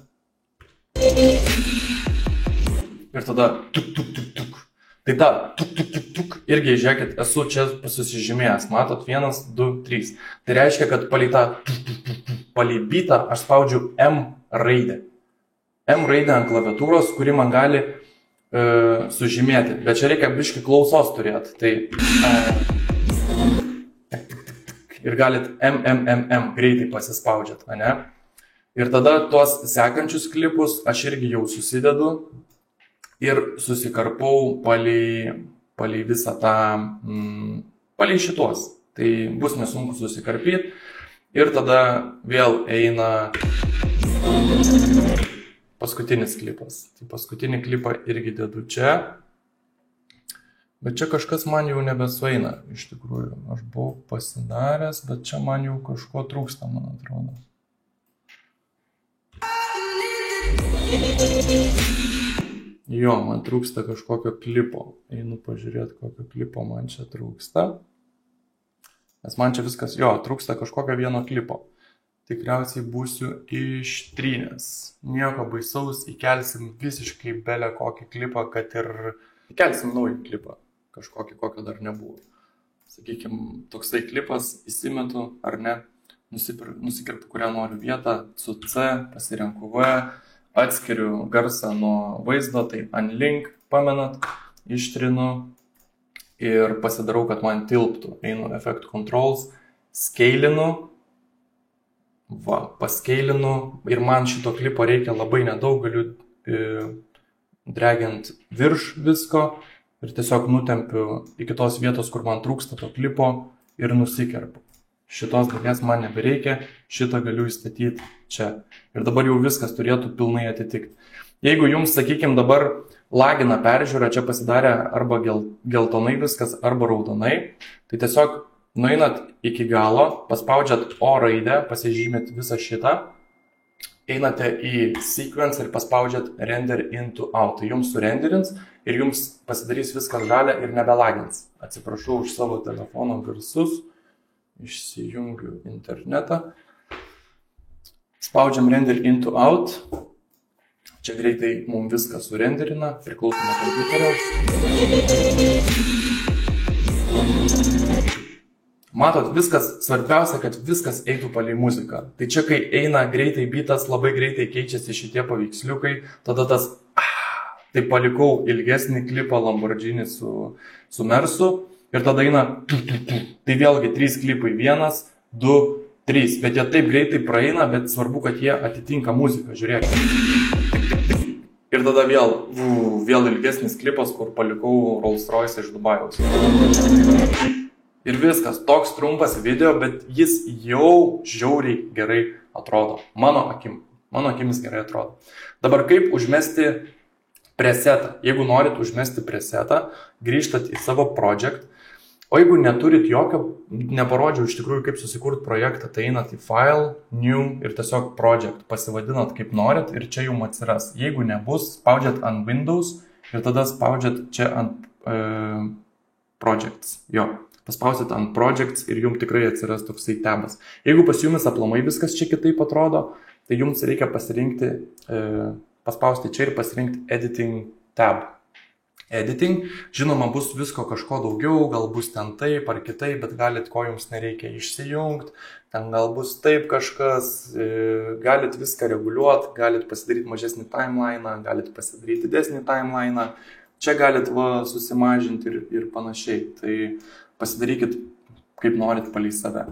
[SPEAKER 1] Ir tada tuk, tuk, tuk, tuk. Tai ta tuk, tuk, tuk, tuk. Irgi, žiūrėkit, esu čia susižymėjęs. Matot, 1, 2, 3. Tai reiškia, kad palei tą tuk, tuk, tuk, tuk, palei bitą aš spaudžiu M raidę. M raidę ant klaviatūros, kuri man gali sužymėti. Bet čia reikia biškį klausos turėti. Tai ir galit M greitai pasispaudžiat, ne? Ir tada tuos sekančius klipus aš irgi jau susidedu ir susikarpau palei visą tą, palei šitos. Tai bus nesunku susikarpyti. Ir tada vėl eina paskutinis klipas. Tai paskutinį klipą irgi dedu čia. Bet čia kažkas man jau nebesueina, iš tikrųjų. Aš buvau pasidaręs, bet čia man jau kažko trūksta, man atrodo. Jo, man trūksta kažkokio klipo. Einu pažiūrėti, kokio klipo man čia trūksta. Nes man čia viskas, jo, trūksta kažkokio vieno klipo. Tikriausiai būsiu ištrynęs. Nieko baisaus, įkelsim visiškai belę kokį klipą, kad ir įkelsim naują klipą. Kažkokį, kokio dar nebuvo. Sakykime, toksai klipas įsimetu, ar ne, nusikirpiu kurią noriu vietą, su C, pasirenku V, atskiriu garsą nuo vaizdo, tai unlink, pamenat, ištrinu ir pasidarau, kad man tilptų. Einu Effect Controls, skeilinu, paskeilinu ir man šito klipo reikia labai nedaug, galiu dragint virš visko ir tiesiog nutempiu iki tos vietos, kur man trūksta to klipo ir nusikerpu. Šitos dalies man nebereikia, šitą galiu įstatyti čia. Ir dabar jau viskas turėtų pilnai atitikti. Jeigu jums, sakykime, dabar lagina peržiūrą, čia pasidarė arba geltonai viskas, arba raudonai, tai tiesiog nueinat iki galo, paspaudžiat O raidę, pasižymėt visą šitą, einate į sequence ir paspaudžiat render into out. Tai jums surenderins ir jums pasidarys viskas žalia ir nebelagins. Atsiprašau už savo telefono garsus. Išsijungiu internetą. Spaudžiam render into out. Čia greitai mums viską surenderina, priklausomai kompiuterio. Matot, viskas, svarbiausia, kad viskas eitų palei muziką. Tai čia, kai eina greitai bitas, labai greitai keičiasi šitie paveiksliukai, tada tas, tai palikau ilgesnį klipą Lamborghini su Mersu ir tada eina, tai vėlgi 3 klipai, 1, 2, 3, bet jie taip greitai praeina, bet svarbu, kad jie atitinka muziką, žiūrėkite. Ir tada vėl ilgesnis klipas, kur palikau Rolls Royce iš Dubajaus. Ir viskas, toks trumpas video, bet jis jau žiauriai gerai atrodo. Mano akimis gerai atrodo. Dabar kaip užmesti presetą? Jeigu norit užmesti presetą, grįžtat į savo project. O jeigu neturit jokio, neparodžiau iš tikrųjų kaip susikurti projektą, tai einat į File, New ir tiesiog Project. Pasivadinat kaip norit ir čia jums atsiras. Jeigu nebus, spaudžiat ant Windows ir tada spaudžiat čia ant Projects. Jo. Paspausit ant Projects ir jums tikrai atsiras toksai tabas. Jeigu pas jumis aplamai viskas čia kitaip atrodo, tai jums reikia pasirinkti, paspausti čia ir pasirinkti Editing tab. Editing, žinoma, bus visko kažko daugiau, gal bus ten taip ar kitaip, bet galit, ko jums nereikia išsijungti, ten gal bus taip kažkas, galit viską reguliuoti, galit pasidaryti mažesnį timeliną, galit pasidaryti didesnį timeliną, čia galit susimažinti ir panašiai. Tai pasidarykit, kaip norit palei save.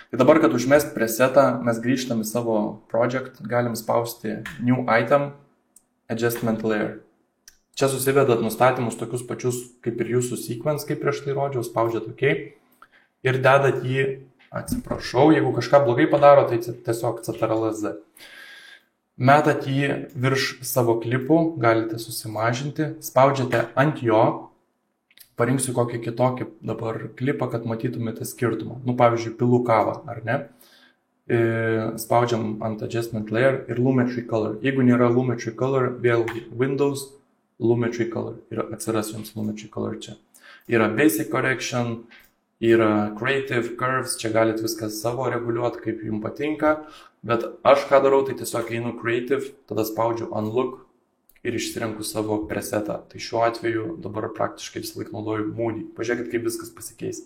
[SPEAKER 1] Tai dabar, kad užmest presetą, mes grįžtam į savo project, galim spausti New Item, Adjustment Layer. Čia susivedat nustatymus tokius pačius kaip ir jūsų sequence, kaip prieš tai rodžiau, spaudžiat OK ir dedat jį, atsiprašau, jeigu kažką blogai padaro, tai tiesiog CTRL-Z. Metat jį virš savo klipų, galite susimažinti, spaudžiate ant jo, parinksiu kokį kitokį dabar klipą, kad matytumėte skirtumą. Nu, pavyzdžiui, pilu kavą, ar ne? Spaudžiam ant Adjustment Layer ir Lumetri Color. Jeigu nėra Lumetri Color, vėlgi Windows, Lumetri Color. Ir atsiras jums Lumetri Color čia. Yra Basic Correction, Yra Creative, Curves, čia galite viską savo reguliuoti, kaip jums patinka, bet aš ką darau, tai tiesiog einu Creative, tada spaudžiu Unlook ir išsirenku savo presetą. Tai šiuo atveju dabar praktiškai visą laiką naudoju Moody. Pažiūrėkit, kaip viskas pasikeis.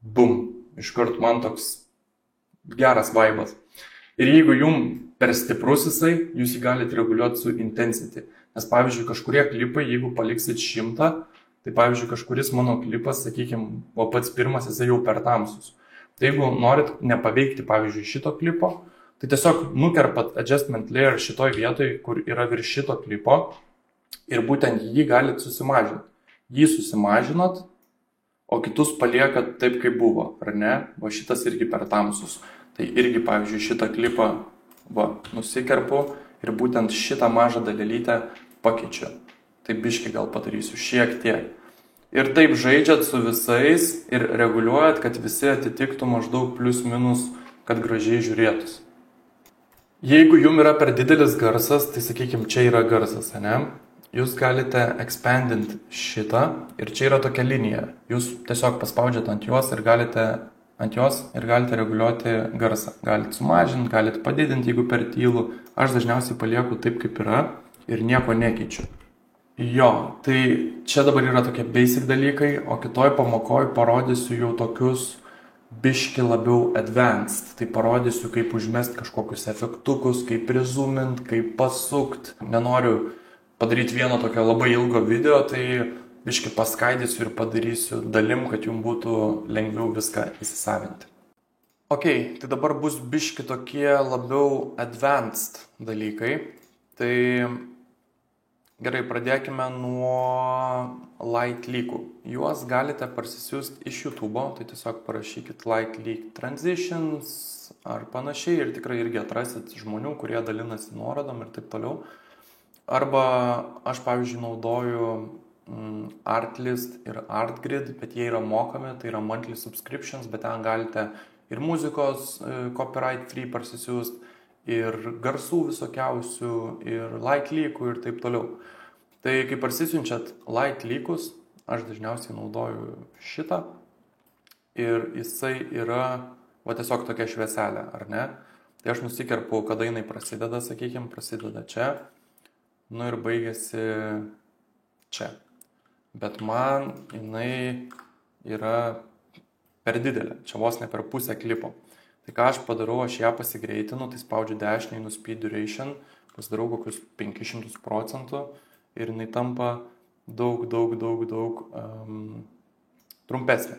[SPEAKER 1] Bum, iškart man toks geras vaibas. Ir jeigu jums per stiprus jisai, jūs jį galite reguliuoti su intensity. Nes pavyzdžiui, kažkurie klipai, jeigu paliksit 100, tai pavyzdžiui, kažkuris mano klipas, sakykime, o pats pirmas jisai jau per tamsus. Tai jeigu norit nepaveikti, pavyzdžiui, šito klipo, tai tiesiog nukerpat adjustment layer šitoj vietoj, kur yra virš šito klipo ir būtent jį galite susimažinti. Jį susimažinat, o kitus paliekat taip, kaip buvo, ar ne? Va šitas irgi per tamsus. Tai irgi, pavyzdžiui, šitą klipą nusikerpu ir būtent šitą mažą dalelytę pakeičiu. Tai biški gal padarysiu šiek tiek. Ir taip žaidžiat su visais ir reguliuojat, kad visi atitiktų maždaug plius minus, kad gražiai žiūrėtųsi. Jeigu jums yra per didelis garsas, tai sakykime, čia yra garsas, ne? Jūs galite expandinti šitą ir čia yra tokia linija. Jūs tiesiog paspaudžiat ant jos ir galite reguliuoti garsą. Galite sumažinti, galite padidinti, jeigu per tylų. Aš dažniausiai palieku taip, kaip yra ir nieko nekeičiu. Jo, tai čia dabar yra tokie basic dalykai, o kitoj pamokoj parodysiu jau tokius biški labiau advanced. Tai parodysiu, kaip užmest kažkokius efektukus, kaip prizumint, kaip pasukt. Nenoriu padaryti vieno tokio labai ilgo video, tai biški paskaidysiu ir padarysiu dalim, kad jums būtų lengviau viską įsisavinti. Ok, tai dabar bus biški tokie labiau advanced dalykai. Tai gerai, pradėkime nuo light leakų. Juos galite parsisiųsti iš YouTube, tai tiesiog parašykit light leak transitions ar panašiai ir tikrai irgi atrasit žmonių, kurie dalinasi nuorodom ir taip toliau. Arba aš, pavyzdžiui, naudoju Artlist ir Artgrid, bet jie yra mokami, tai yra monthly subscriptions, bet ten galite ir muzikos copyright free parsisiųsti, ir garsų visokiausių, ir light leakų ir taip toliau. Tai kai parsisiunčiat light leakus, aš dažniausiai naudoju šitą ir jisai yra tiesiog tokia švieselė, ar ne? Tai aš nusikerpu, kada jinai prasideda, sakykime, prasideda čia, ir baigėsi čia. Bet man jinai yra per didelė, čia vos ne per pusę klipo. Tai ką aš padarau, aš ją pasigreitinu, tai spaudžiu dešinį nu speed duration, pasidarau kokius 500% ir jinai tampa daug trumpesnė.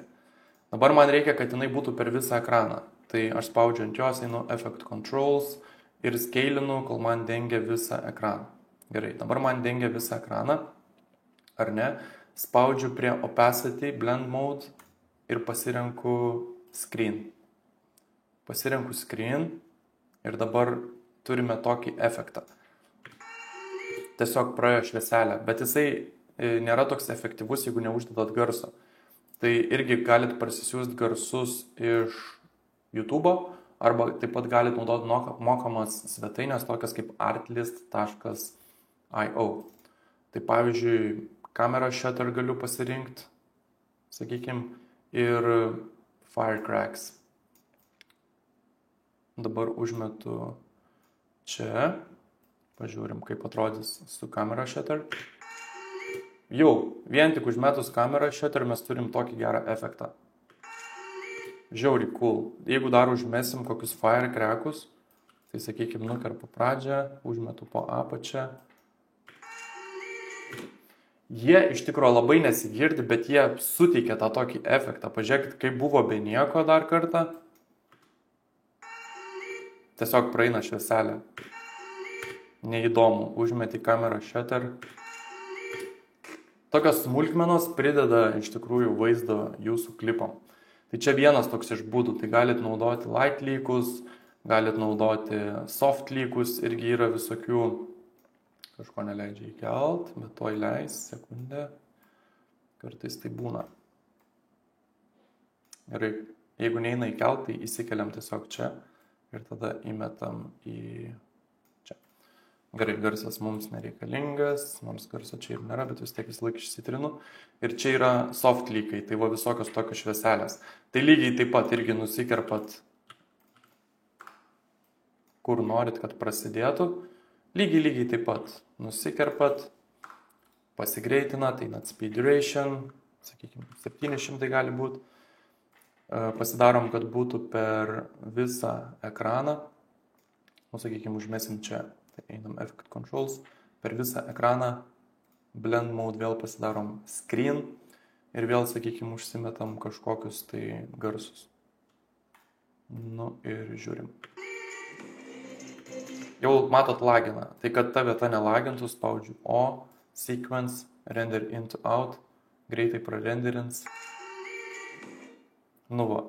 [SPEAKER 1] Dabar man reikia, kad jinai būtų per visą ekraną. Tai aš spaudžiu ant jos, einu Effect Controls ir skeilinu, kol man dengia visą ekraną. Gerai, dabar man dengia visą ekraną, ar ne? Spaudžiu prie Opacity, Blend Mode ir pasirenku Screen. Pasirenku Screen ir dabar turime tokį efektą. Tiesiog praėjo švieselę, bet jisai nėra toks efektyvus, jeigu neuždedat garso. Tai irgi galit parsisiųsti garsus iš YouTube, arba taip pat galit naudoti mokamas svetainės, tokias kaip artlist.io. Tai pavyzdžiui, Camera Shutter galiu pasirinkti, sakykime, ir Firecracks. Dabar užmetu čia, pažiūrim, kaip atrodys su Camera Shutter. Jau, vien tik užmetus Camera Shutter mes turim tokį gerą efektą. Žiauriai cool. Jeigu dar užmesim kokius Firecrackus, tai sakykime, nukerpu pradžią, užmetu po apačią. Jie iš tikrųjų labai nesigirdi, bet jie suteikia tą tokį efektą. Pažiūrėkit, kaip buvo be nieko dar kartą. Tiesiog praeina švieselė. Neįdomu. Užmeti Camera Shutter. Tokios smulkmenos prideda iš tikrųjų vaizdą jūsų klipam. Tai čia vienas toks iš būdų. Tai galit naudoti light leakus, galit naudoti soft leakus, irgi yra visokių. Kažko neleidžia įkelt, bet to įleis, sekundę. Kartais tai būna. Gerai, jeigu neina įkelt, tai įsikeliam tiesiog čia ir tada įmetam į čia. Gerai, garsas mums nereikalingas, nors garso čia ir nėra, bet vis tiek vis laik išsitrinu. Ir čia yra soft lygai, tai va visokios tokios švieselės. Tai lygiai taip pat irgi nusikerpat, kur norit, kad prasidėtų. Lygiai taip pat nusikerpat, pasigreitinat, einat speed duration, sakykime, 700 gali būti. Pasidarom, kad būtų per visą ekraną. Sakykime, užmesim čia. Tai einam Effect Controls, per visą ekraną, Blend Mode vėl pasidarom Screen ir vėl, sakykime, užsimetam kažkokius tai garsus. Nu ir žiūrim. Jau matot laginą, tai kad ta vieta nelagintų, spaudžiu O, Sequence, Render into Out, greitai prarenderins. Nu va,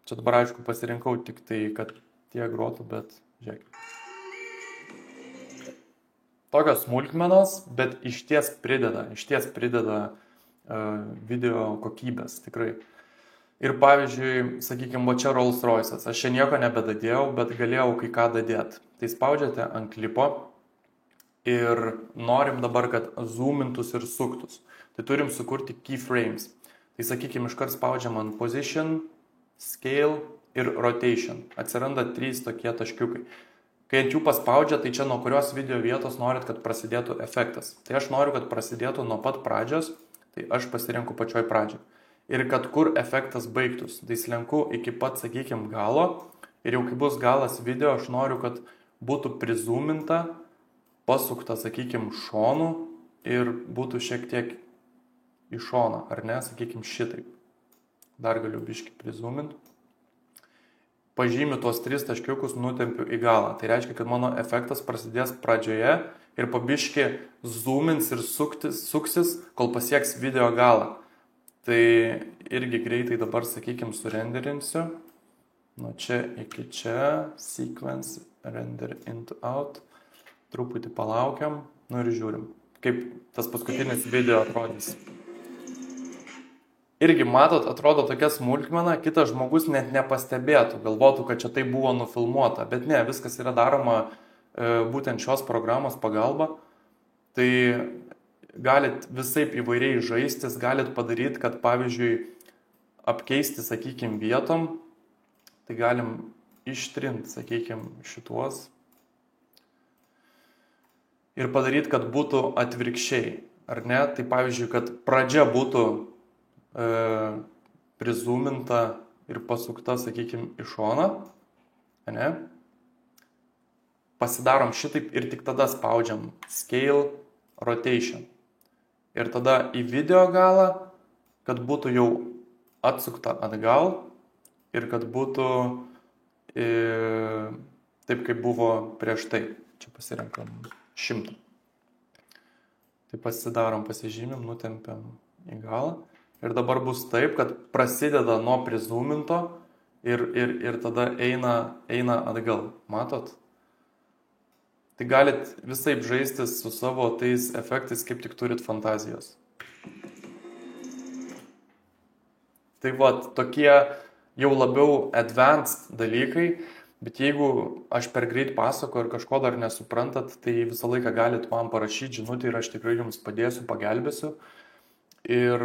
[SPEAKER 1] čia dabar aišku pasirinkau tik tai, kad tie grotų, bet žiūrėkit. Tokios smulkmenos, bet išties prideda video kokybės, tikrai. Ir pavyzdžiui, sakykime, va čia Rolls Royce'as, aš čia nieko nebedadėjau, bet galėjau kai ką dadėti. Tai spaudžiate ant klipo ir norim dabar, kad zoomintus ir suktus. Tai turim sukurti keyframes. Tai sakykime, iškart spaudžiam ant Position, Scale ir Rotation. Atsiranda 3 tokie taškiukai. Kai ant jų paspaudžia, tai čia nuo kurios video vietos norit, kad prasidėtų efektas. Tai aš noriu, kad prasidėtų nuo pat pradžios, tai aš pasirenku pačioj pradžioj. Ir kad kur efektas baigtus. Tai slenku iki pat, sakykime, galo. Ir jau kai bus galas video, aš noriu, kad būtų prizoominta, pasukta, sakykime, šonu ir būtų šiek tiek į šoną, ar ne, sakykime, šitaip. Dar galiu biškį prizoominti. Pažymiu tuos 3 taškiukus, nutempiu į galą. Tai reiškia, kad mano efektas prasidės pradžioje ir pabiški zoomins ir suksis, kol pasieks video galą. Tai irgi greitai dabar, sakykime, surenderinsiu. Nuo čia iki čia, Sequence, Render into Out. Truputį palaukiam, nu ir žiūrim, kaip tas paskutinis video atrodys. Irgi matot, atrodo tokia smulkmena, kitas žmogus net nepastebėtų, galvotų, kad čia tai buvo nufilmuota, bet ne, viskas yra daroma būtent šios programos pagalba. Tai galit visaip įvairiai žaistis, galit padaryti, kad pavyzdžiui apkeisti, sakykime, vietom, tai galim ištrinti, sakykime, šituos ir padaryti, kad būtų atvirkščiai, ar ne? Tai pavyzdžiui, kad pradžia būtų prizoominta ir pasukta, sakykime, į šoną, ne? Pasidarom šitaip ir tik tada spaudžiam Scale, Rotation. Ir tada į video galą, kad būtų jau atsukta atgal ir kad būtų taip, kaip buvo prieš tai. Čia pasirenkam 100. Tai pasidarom, pasižymim, nutempiam į galą. Ir dabar bus taip, kad prasideda nuo prizoominto ir tada eina atgal. Matot? Tai galit visaip žaistis su savo tais efektais, kaip tik turit fantazijos. Tai va, tokie jau labiau advanced dalykai, bet jeigu aš per greit pasakoju ir kažko dar nesuprantat, tai visą laiką galit man parašyti žinutę ir aš tikrai jums padėsiu, pagelbėsiu. Ir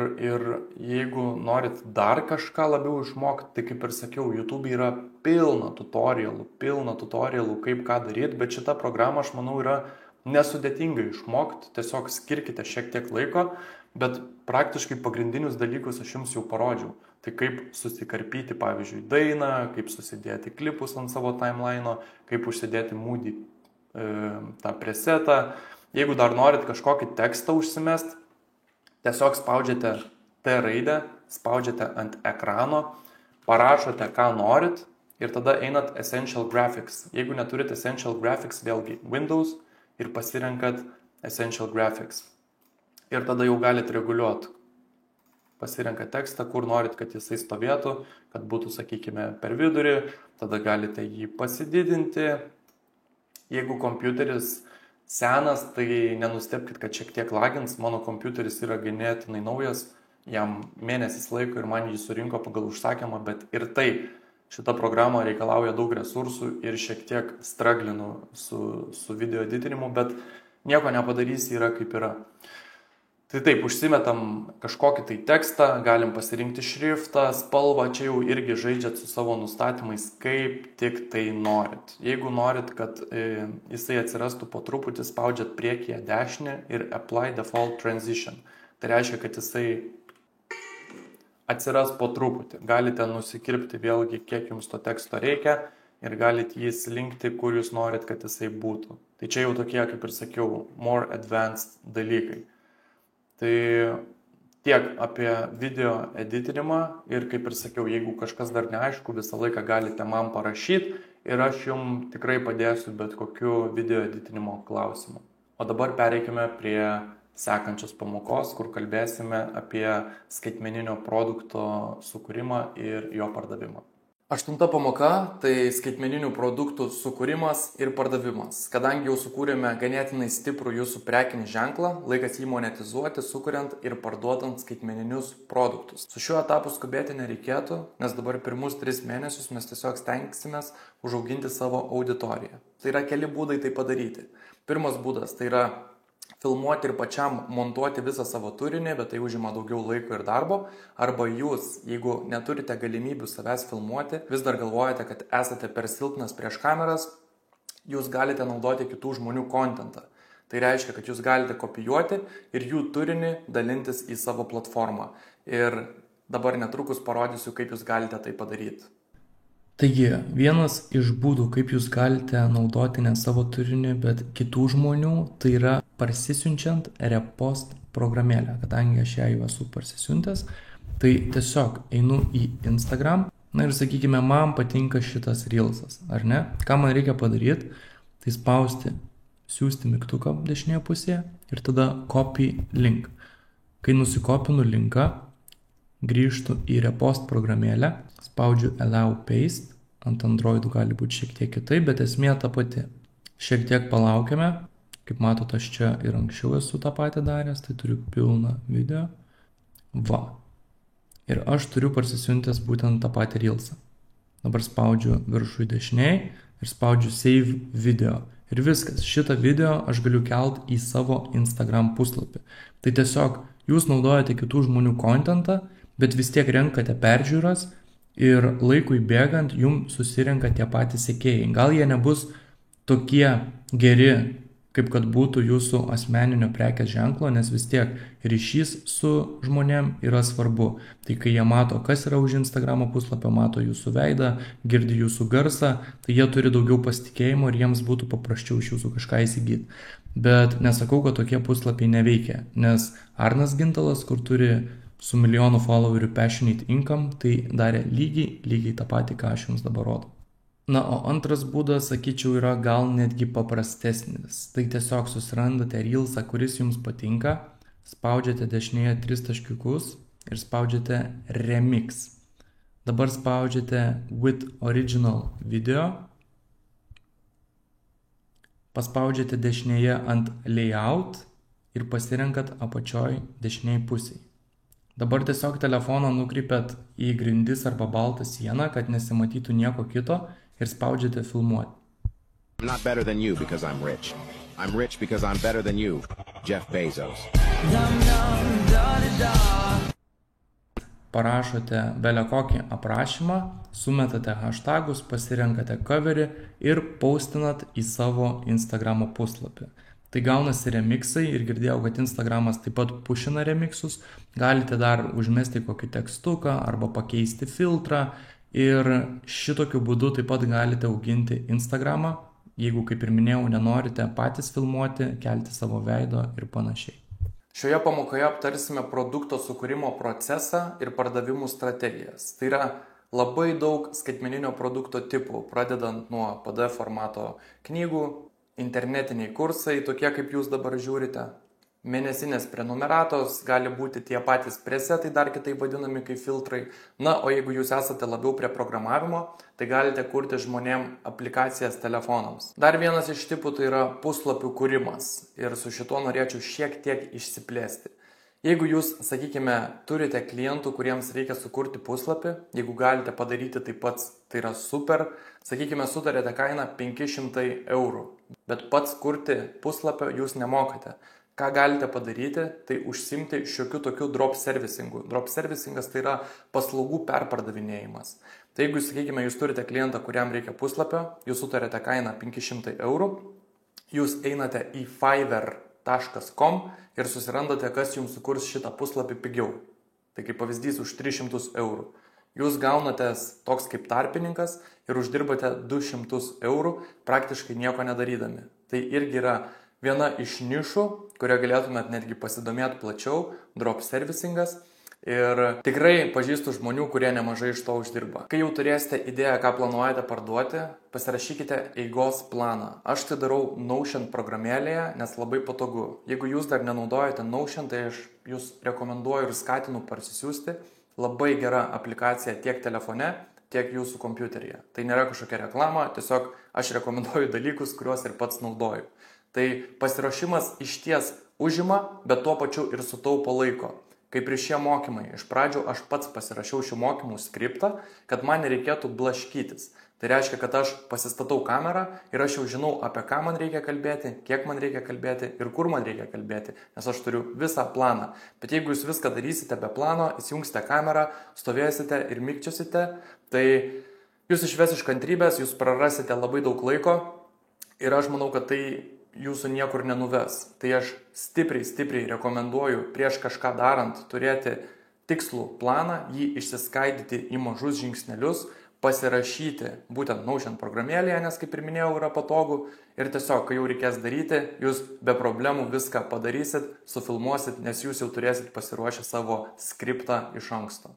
[SPEAKER 1] jeigu norit dar kažką labiau išmokti, tai kaip ir sakiau, YouTube yra pilna tutorialų, kaip ką daryti, bet šitą programą, aš manau, yra nesudėtinga išmokti, tiesiog skirkite šiek tiek laiko, bet praktiškai pagrindinius dalykus aš jums jau parodžiau. Tai kaip susikarpyti, pavyzdžiui, dainą, kaip susidėti klipus ant savo timeline'o, kaip užsidėti moody tą presetą. Jeigu dar norit kažkokį tekstą užsimest, tiesiog spaudžiate T raidę, spaudžiate ant ekrano, parašote, ką norit ir tada einat Essential Graphics. Jeigu neturit Essential Graphics, vėlgi Windows ir pasirenkat Essential Graphics. Ir tada jau galit reguliuoti. Pasirenkat tekstą, kur norit, kad jisai stovėtų, kad būtų, sakykime, per vidurį, tada galite jį pasididinti. Jeigu kompiuteris senas, tai nenustebkit, kad šiek tiek lagins. Mano kompiuteris yra ganėtinai naujas, jam mėnesis laiko ir man jį surinko pagal užsakymą, bet ir tai Šita programa reikalauja daug resursų ir šiek tiek straglinu su video editinimu, bet nieko nepadarys, yra kaip yra. Tai taip, užsimetam kažkokį tai tekstą, galim pasirinkti šriftą, spalvą, čia jau irgi žaidžiat su savo nustatymais, kaip tik tai norit. Jeigu norit, kad jisai atsirastų po truputį, spaudžiat priekyje dešinę ir Apply Default Transition. Tai reiškia, kad jisai atsiras po truputį. Galite nusikirpti vėlgi, kiek jums to teksto reikia ir galite jį slinkti, kur jūs norit, kad jisai būtų. Tai čia jau tokie, kaip ir sakiau, more advanced dalykai. Tai tiek apie video editinimą ir kaip ir sakiau, jeigu kažkas dar neaišku, visą laiką galite man parašyti ir aš jums tikrai padėsiu bet kokiu video editinimo klausimu. O dabar pereikime prie sekančios pamokos, kur kalbėsime apie skaitmeninio produkto sukūrimą ir jo pardavimą. 8 pamoka – tai skaitmeninių produktų sukūrimas ir pardavimas. Kadangi jau sukūrėme ganėtinai stiprų jūsų prekinį ženklą, laikas jį monetizuoti, sukuriant ir parduodant skaitmeninius produktus. Su šiuo etapu skubėti nereikėtų, nes dabar pirmus 3 mėnesius mes tiesiog stengsimės užauginti savo auditoriją. Tai yra keli būdai tai padaryti. Pirmas būdas – tai yra filmuoti ir pačiam montuoti visą savo turinį, bet tai užima daugiau laiko ir darbo. Arba jūs, jeigu neturite galimybių savęs filmuoti, vis dar galvojate, kad esate per silpnas prieš kameras, jūs galite naudoti kitų žmonių kontentą. Tai reiškia, kad jūs galite kopijuoti ir jų turinį dalintis į savo platformą. Ir dabar netrukus parodysiu, kaip jūs galite tai padaryti.
[SPEAKER 3] Taigi, vienas iš būdų, kaip jūs galite naudoti ne savo turinį, bet kitų žmonių, tai yra parsisiunčiant repost programėlę. Kadangi aš ją jau esu parsisiuntęs, tai tiesiog einu į Instagram, na ir sakykime, man patinka šitas reelsas, ar ne? Ką man reikia padaryti, tai spausti, siūsti mygtuką dešinėje pusėje ir tada copy link. Kai nusikopinu linką, grįžtu į repost programėlę, spaudžiu allow paste, ant Androidų gali būti šiek tiek kitaip, bet esmė ta pati. Šiek tiek palaukime, kaip matot, aš čia ir anksčiau esu tą patį daręs, tai turiu pilną video. Va. Ir aš turiu parsisiuntęs būtent tą patį reelsą. Dabar spaudžiu viršų dešiniai ir spaudžiu save video. Ir viskas, šitą video aš galiu kelt į savo Instagram puslapį. Tai tiesiog jūs naudojate kitų žmonių kontentą, bet vis tiek renkate peržiūras ir laikui bėgant jums susirenka tie patys sekėjai. Gal jie nebus tokie geri, kaip kad būtų jūsų asmeninio prekės ženklo, nes vis tiek ryšys su žmonėm yra svarbu. Tai kai jie mato, kas yra už Instagramo puslapio, mato jūsų veidą, girdi jūsų garsą, tai jie turi daugiau pasitikėjimo ir jiems būtų paprasčiau iš jūsų kažką įsigyti. Bet nesakau, kad tokie puslapiai neveikia, nes Arnas Gintalas, kur turi su milijonu followerių passionate income, tai darė lygiai tą patį, ką aš jums dabar rodau. Na, o antras būdas, sakyčiau, yra gal netgi paprastesnis. Tai tiesiog susirandate reelsą, kuris jums patinka, spaudžiate dešinėje 3 taškiukus ir spaudžiate remix. Dabar spaudžiate with original video, paspaudžiate dešinėje ant layout ir pasirenkat apačioj dešiniai pusiai. Dabar tiesiog telefoną nukreipiat į grindis arba baltą sieną, kad nesimatytų nieko kito ir spaudžiate filmuoti.
[SPEAKER 4] I'm not better than you because I'm rich. I'm rich because I'm better than you, Jeff Bezos.
[SPEAKER 3] Parašote belę kokį aprašymą, sumetate hashtagus, pasirenkate coverį ir postinat į savo Instagramo puslapį. Tai gaunasi remixai ir girdėjau, kad Instagramas taip pat pušina remixus. Galite dar užmesti kokį tekstuką arba pakeisti filtrą ir šitokiu būdu taip pat galite auginti Instagramą, jeigu, kaip ir minėjau, nenorite patys filmuoti, kelti savo veido ir panašiai.
[SPEAKER 1] Šioje pamokoje aptarsime produkto sukūrimo procesą ir pardavimų strategijas. Tai yra labai daug skaitmeninio produkto tipų, pradedant nuo PDF formato knygų, internetiniai kursai, tokie kaip jūs dabar žiūrite, mėnesinės prenumeratos, gali būti tie patys presetai, dar kitaip vadinami kaip filtrai. Na, o jeigu jūs esate labiau prie programavimo, tai galite kurti žmonėm aplikacijas telefonams. Dar vienas iš tipų tai yra puslapių kūrimas ir su šituo norėčiau šiek tiek išsiplėsti. Jeigu jūs, sakykime, turite klientų, kuriems reikia sukurti puslapį, jeigu galite padaryti tai pats, tai yra super. Sakykime, sutarėte kainą 500 eurų, bet pats kurti puslapio jūs nemokate. Ką galite padaryti, tai užsimti šiokių tokių drop servicingu. Drop servicingas tai yra paslaugų perpardavinėjimas. Tai jeigu, sakykime, jūs turite klientą, kuriam reikia puslapio, jūs sutarėte kainą 500 eurų, jūs einate į fiverr.com ir susirandate, kas jums sukurs šitą puslapį pigiau. Tai kaip pavyzdys už 300 eurų. Jūs gaunatės toks kaip tarpininkas ir uždirbate 200 eurų praktiškai nieko nedarydami. Tai irgi yra viena iš nišų, kurią galėtumėt netgi pasidomėti plačiau, drop servicingas. Ir tikrai pažįstu žmonių, kurie nemažai iš to uždirba. Kai jau turėsite idėją, ką planuojate parduoti, pasirašykite eigos planą. Aš tai darau Notion programėlėje, nes labai patogu. Jeigu jūs dar nenaudojate Notion, tai aš jūs rekomenduoju ir skatinu parsisiųsti. Labai gera aplikacija tiek telefone, tiek jūsų kompiuteryje. Tai nėra kažkokia reklama, tiesiog aš rekomenduoju dalykus, kuriuos ir pats naudoju. Tai pasiruošimas išties užima, bet tuo pačiu ir sutaupo laiko. Kaip ir šie mokymai. Iš pradžių aš pats pasirašiau šių mokymų skriptą, kad man nereikėtų blaškytis. Tai reiškia, kad aš pasistatau kamerą ir aš jau žinau, apie ką man reikia kalbėti, kiek man reikia kalbėti ir kur man reikia kalbėti, nes aš turiu visą planą. Bet jeigu jūs viską darysite be plano, įsijungsite kamerą, stovėsite ir mikčiosite, tai jūs išves iš kantrybės, jūs prarasite labai daug laiko ir aš manau, kad tai jūsų niekur nenuves. Tai aš stipriai rekomenduoju prieš kažką darant turėti tikslų planą, jį išsiskaidyti į mažus žingsnelius, pasirašyti būtent Notion programėlėje, nes kaip ir minėjau yra patogu ir tiesiog, kai jau reikės daryti, jūs be problemų viską padarysit, sufilmuosit, nes jūs jau turėsit pasiruošę savo skriptą iš anksto.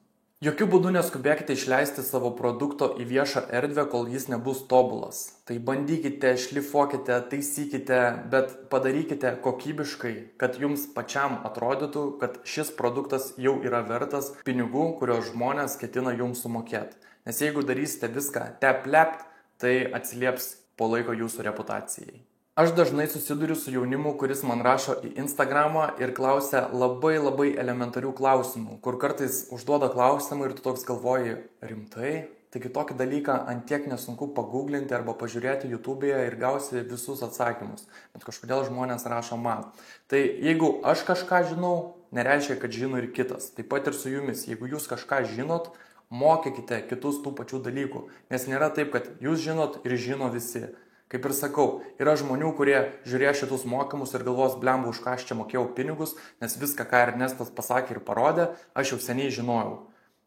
[SPEAKER 1] Jokių būdų neskubėkite išleisti savo produkto į viešą erdvę, kol jis nebus tobulas. Tai bandykite, šlifuokite, taisykite, bet padarykite kokybiškai, kad jums pačiam atrodytų, kad šis produktas jau yra vertas pinigų, kurios žmonės ketina jums sumokėti. Nes jeigu darysite viską tep-lept, tai atsilieps po laiko jūsų reputacijai. Aš dažnai susiduriu su jaunimu, kuris man rašo į Instagramą ir klausia labai elementarių klausimų, kur kartais užduoda klausimą ir tu toks galvoji, rimtai? Taigi tokį dalyką antiek nesunku paguglinti arba pažiūrėti YouTube'e ir gausi visus atsakymus. Bet kažkodėl žmonės rašo man. Tai jeigu aš kažką žinau, nereiškia, kad žino ir kitas. Taip pat ir su jumis. Jeigu jūs kažką žinot, mokykite kitus tų pačių dalykų. Nes nėra taip, kad jūs žinot ir žino visi. Kaip ir sakau, yra žmonių, kurie žiūrės šitus mokymus ir galvos, blemba, už ką aš čia mokėjau pinigus, nes viską, ką Ernestas pasakė ir parodė, aš jau seniai žinojau.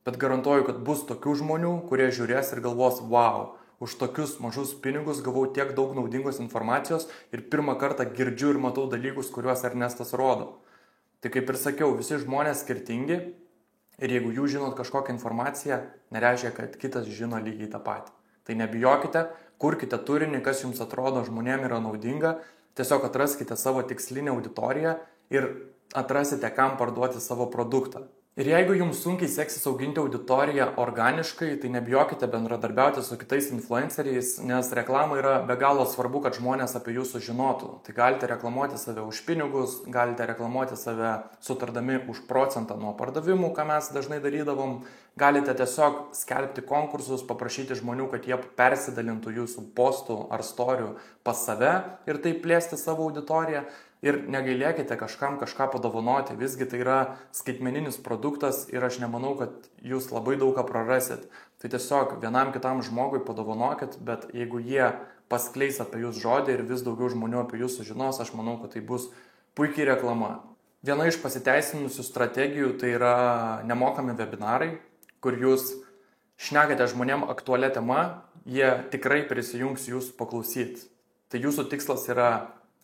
[SPEAKER 1] Bet garantuoju, kad bus tokių žmonių, kurie žiūrės ir galvos, wow, už tokius mažus pinigus gavau tiek daug naudingos informacijos ir pirmą kartą girdžiu ir matau dalykus, kuriuos Ernestas rodo. Tai kaip ir sakiau, visi žmonės skirtingi ir jeigu jūs žinot kažkokią informaciją, nereiškia, kad kitas žino lygiai tą patį. Tai nebijokite, kurkite turinį, kas jums atrodo žmonėm yra naudinga, tiesiog atraskite savo tikslinę auditoriją ir atrasite, kam parduoti savo produktą. Ir jeigu jums sunkiai seksis auginti auditoriją organiškai, tai nebijokite bendradarbiauti su kitais influenceriais, nes reklama yra be galo svarbu, kad žmonės apie jūs sužinotų. Tai galite reklamuoti save už pinigus, galite reklamuoti save sutardami už procentą nuo pardavimų, ką mes dažnai darydavom. Galite tiesiog skelbti konkursus, paprašyti žmonių, kad jie persidalintų jūsų postų ar storių pas save ir taip plėsti savo auditoriją. Ir negailėkite kažkam kažką padovanoti, visgi tai yra skaitmeninis produktas ir aš nemanau, kad jūs labai daug ką prarasit. Tai tiesiog vienam kitam žmogui padovanokit, bet jeigu jie paskleis apie jūs žodį ir vis daugiau žmonių apie jūs sužinos, aš manau, kad tai bus puikiai reklama. Viena iš pasiteisinusių strategijų tai yra nemokami webinarai, kur jūs šnekate žmonėm aktualią temą, jie tikrai prisijungs jūsų paklausyti. Tai jūsų tikslas yra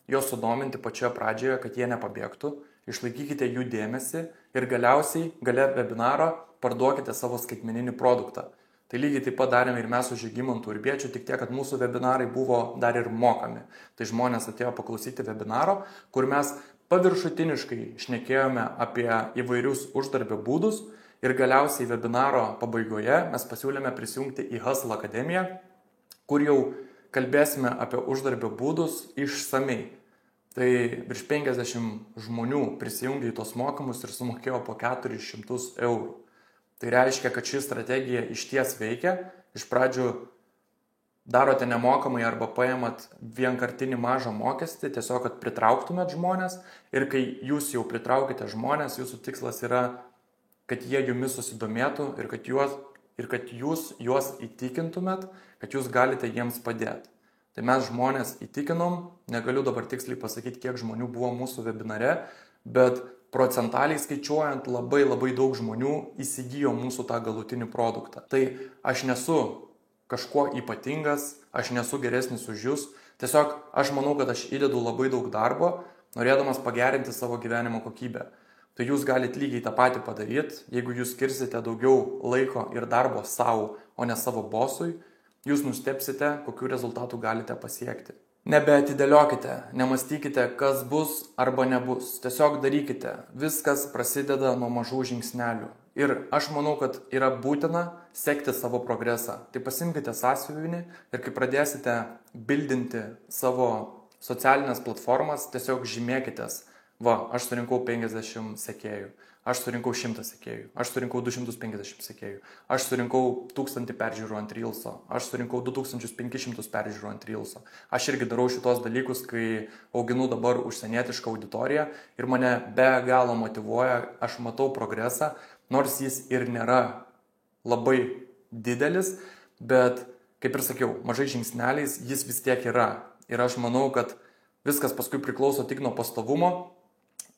[SPEAKER 1] juos sudominti pačioje pradžioje, kad jie nepabėgtų, išlaikykite jų dėmesį ir galiausiai gale webinaro parduokite savo skaitmeninį produktą. Tai lygiai taip pat darėme ir mes su Žygimantu Urbiečiu, tik tiek, kad mūsų webinarai buvo dar ir mokami. Tai žmonės atėjo paklausyti webinaro, kur mes paviršutiniškai šnekėjome apie įvairius uždarbio būdus ir galiausiai webinaro pabaigoje mes pasiūlėme prisijungti į Hustle Akademiją, kur jau kalbėsime apie uždarbio būdus išsamei. Tai virš 50 žmonių prisijungė į tos mokymus ir sumokėjo po 400 eurų. Tai reiškia, kad ši strategija išties veikia. Iš pradžių darote nemokamai arba paėmat vienkartinį mažą mokestį, tiesiog, kad pritrauktumėt žmonės. Ir kai jūs jau pritraukite žmonės, jūsų tikslas yra, kad jie jumis susidomėtų ir kad jūs juos įtikintumėt, kad jūs galite jiems padėti. Tai mes žmonės įtikinom, negaliu dabar tiksliai pasakyti, kiek žmonių buvo mūsų webinare, bet procentaliai skaičiuojant labai daug žmonių įsigijo mūsų tą galutinį produktą. Tai aš nesu kažkuo ypatingas, aš nesu geresnis už jūs, tiesiog aš manau, kad aš įdedu labai daug darbo, norėdamas pagerinti savo gyvenimo kokybę. Tai jūs galite lygiai tą patį padaryti, jeigu jūs skirsite daugiau laiko ir darbo savo, o ne savo bosui, jūs nustebsite, kokių rezultatų galite pasiekti. Nebeatidėliokite, nemastykite, kas bus arba nebus. Tiesiog darykite. Viskas prasideda nuo mažų žingsnelių. Ir aš manau, kad yra būtina sekti savo progresą. Tai pasimkite sąsiuvinį ir kai pradėsite bildinti savo socialinės platformas, tiesiog žymėkitės. Va, aš surinkau 50 sekėjų, aš surinkau 100 sekėjų, aš surinkau 250 sekėjų, aš surinkau 1000 peržiūrų ant Reelso, aš surinkau 2500 peržiūrų ant Reelso. Aš irgi darau šitos dalykus, kai auginu dabar užsienietišką auditoriją ir mane be galo motyvuoja, aš matau progresą, nors jis ir nėra labai didelis, bet, kaip ir sakiau, mažai žingsneliais jis vis tiek yra. Ir aš manau, kad viskas paskui priklauso tik nuo pastovumo.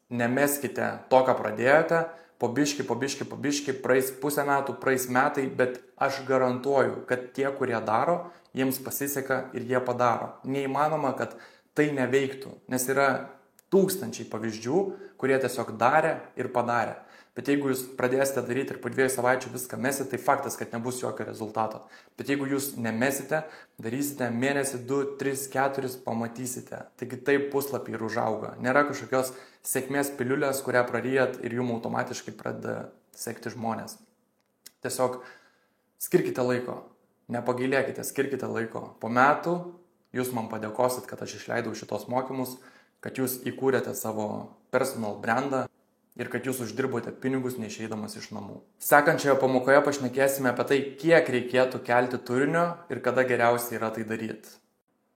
[SPEAKER 1] Nemeskite to, ką pradėjote, po biški, praeis pusę metų, praeis metai, bet aš garantuoju, kad tie, kurie daro, jiems pasiseka ir jie padaro. Neįmanoma, kad tai neveiktų, nes yra tūkstančiai pavyzdžių, kurie tiesiog darė ir padarė. Bet jeigu jūs pradėsite daryti ir po 2 savaičių viską mesite, tai faktas, kad nebus jokio rezultato. Bet jeigu jūs nemesite, darysite mėnesį, 2, 3, 4, pamatysite. Taigi taip puslapį ir užauga. Nėra kažkokios sėkmės piliulės, kurią praryjat ir jums automatiškai pradeda sekti žmonės. Tiesiog skirkite laiko. Nepagailėkite, skirkite laiko. Po metų jūs man padėkosit, kad aš išleidau šitos mokymus, kad jūs įkūrėte savo personal brandą ir kad jūs uždirbote pinigus neišeidamas iš namų. Sekančioje pamokoje pašnekėsime apie tai, kiek reikėtų kelti turinio ir kada geriausiai yra tai daryti.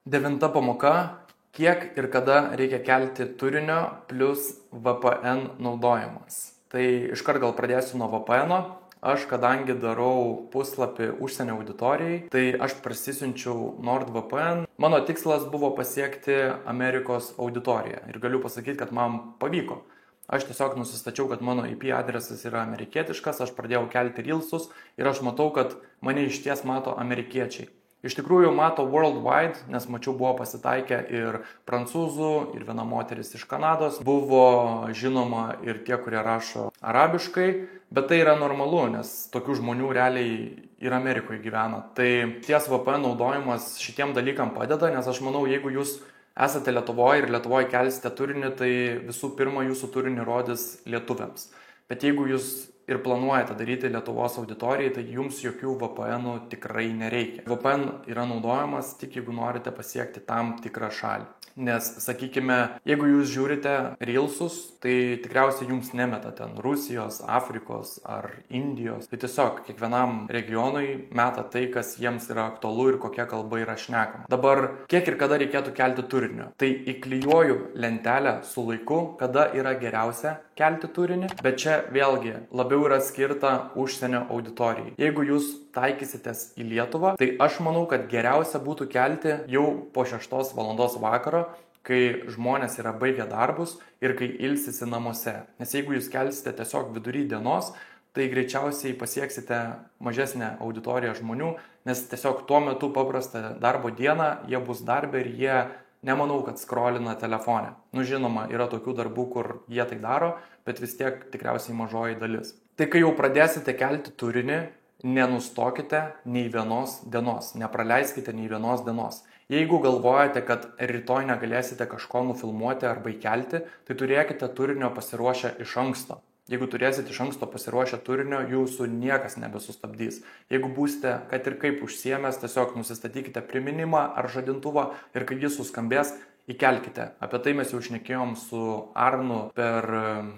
[SPEAKER 1] 9 pamoka – kiek ir kada reikia kelti turinio plus VPN naudojimas. Tai iškart gal pradėsiu nuo VPN-o. Aš, kadangi darau puslapį užsienio auditorijai, tai aš prasisiunčiau NordVPN. Mano tikslas buvo pasiekti Amerikos auditoriją ir galiu pasakyti, kad man pavyko. Aš tiesiog nusistačiau, kad mano IP adresas yra amerikietiškas, aš pradėjau kelti reelsus ir aš matau, kad mane išties mato amerikiečiai. Iš tikrųjų mato worldwide, nes mačiau buvo pasitaikę ir prancūzų, ir viena moteris iš Kanados. Buvo žinoma ir tie, kurie rašo arabiškai, bet tai yra normalu, nes tokių žmonių realiai ir Amerikoje gyvena. Tai ties VPN naudojimas šitiem dalykam padeda, nes aš manau, jeigu jūs esate Lietuvoje ir Lietuvoje kelsite turinį, tai visų pirma jūsų turinį rodys lietuviams. Bet jeigu jūs ir planuojate daryti Lietuvos auditorijai, tai jums jokių VPN-ų tikrai nereikia. VPN yra naudojamas tik jeigu norite pasiekti tam tikrą šalį. Nes, sakykime, jeigu jūs žiūrite reelsus, tai tikriausiai jums nemeta ten Rusijos, Afrikos ar Indijos. Tai tiesiog kiekvienam regionui meta tai, kas jiems yra aktualu ir kokia kalba yra šnekama. Dabar, kiek ir kada reikėtų kelti turinio? Tai įklijuoju lentelę su laiku, kada yra geriausia kelti turinį, bet čia vėlgi labiau yra skirta užsienio auditorijai. Jeigu jūs taikysitės į Lietuvą, tai aš manau, kad geriausia būtų kelti jau po 6 valandos vakaro, kai žmonės yra baigę darbus ir kai ilsisi namuose. Nes jeigu jūs kelsite tiesiog vidury dienos, tai greičiausiai pasieksite mažesnę auditoriją žmonių, nes tiesiog tuo metu paprastą darbo dieną jie bus darbę ir jie nemanau, kad scrollina telefone. Žinoma, yra tokių darbų, kur jie tai daro, bet vis tiek tikriausiai mažoji dalis. Tai kai jau pradėsite kelti turinį, nenustokite nei vienos dienos, nepraleiskite nei vienos dienos. Jeigu galvojate, kad rytoj negalėsite kažko nufilmuoti arba įkelti, tai turėkite turinio pasiruošę iš anksto. Jeigu turėsite iš anksto pasiruošę turinio, jūsų niekas nebesustabdys. Jeigu būsite, kad ir kaip užsiėmęs, tiesiog nusistatykite priminimą ar žadintuvą ir kai jis suskambės, įkelkite. Apie tai mes jau šnekėjom su Arnu per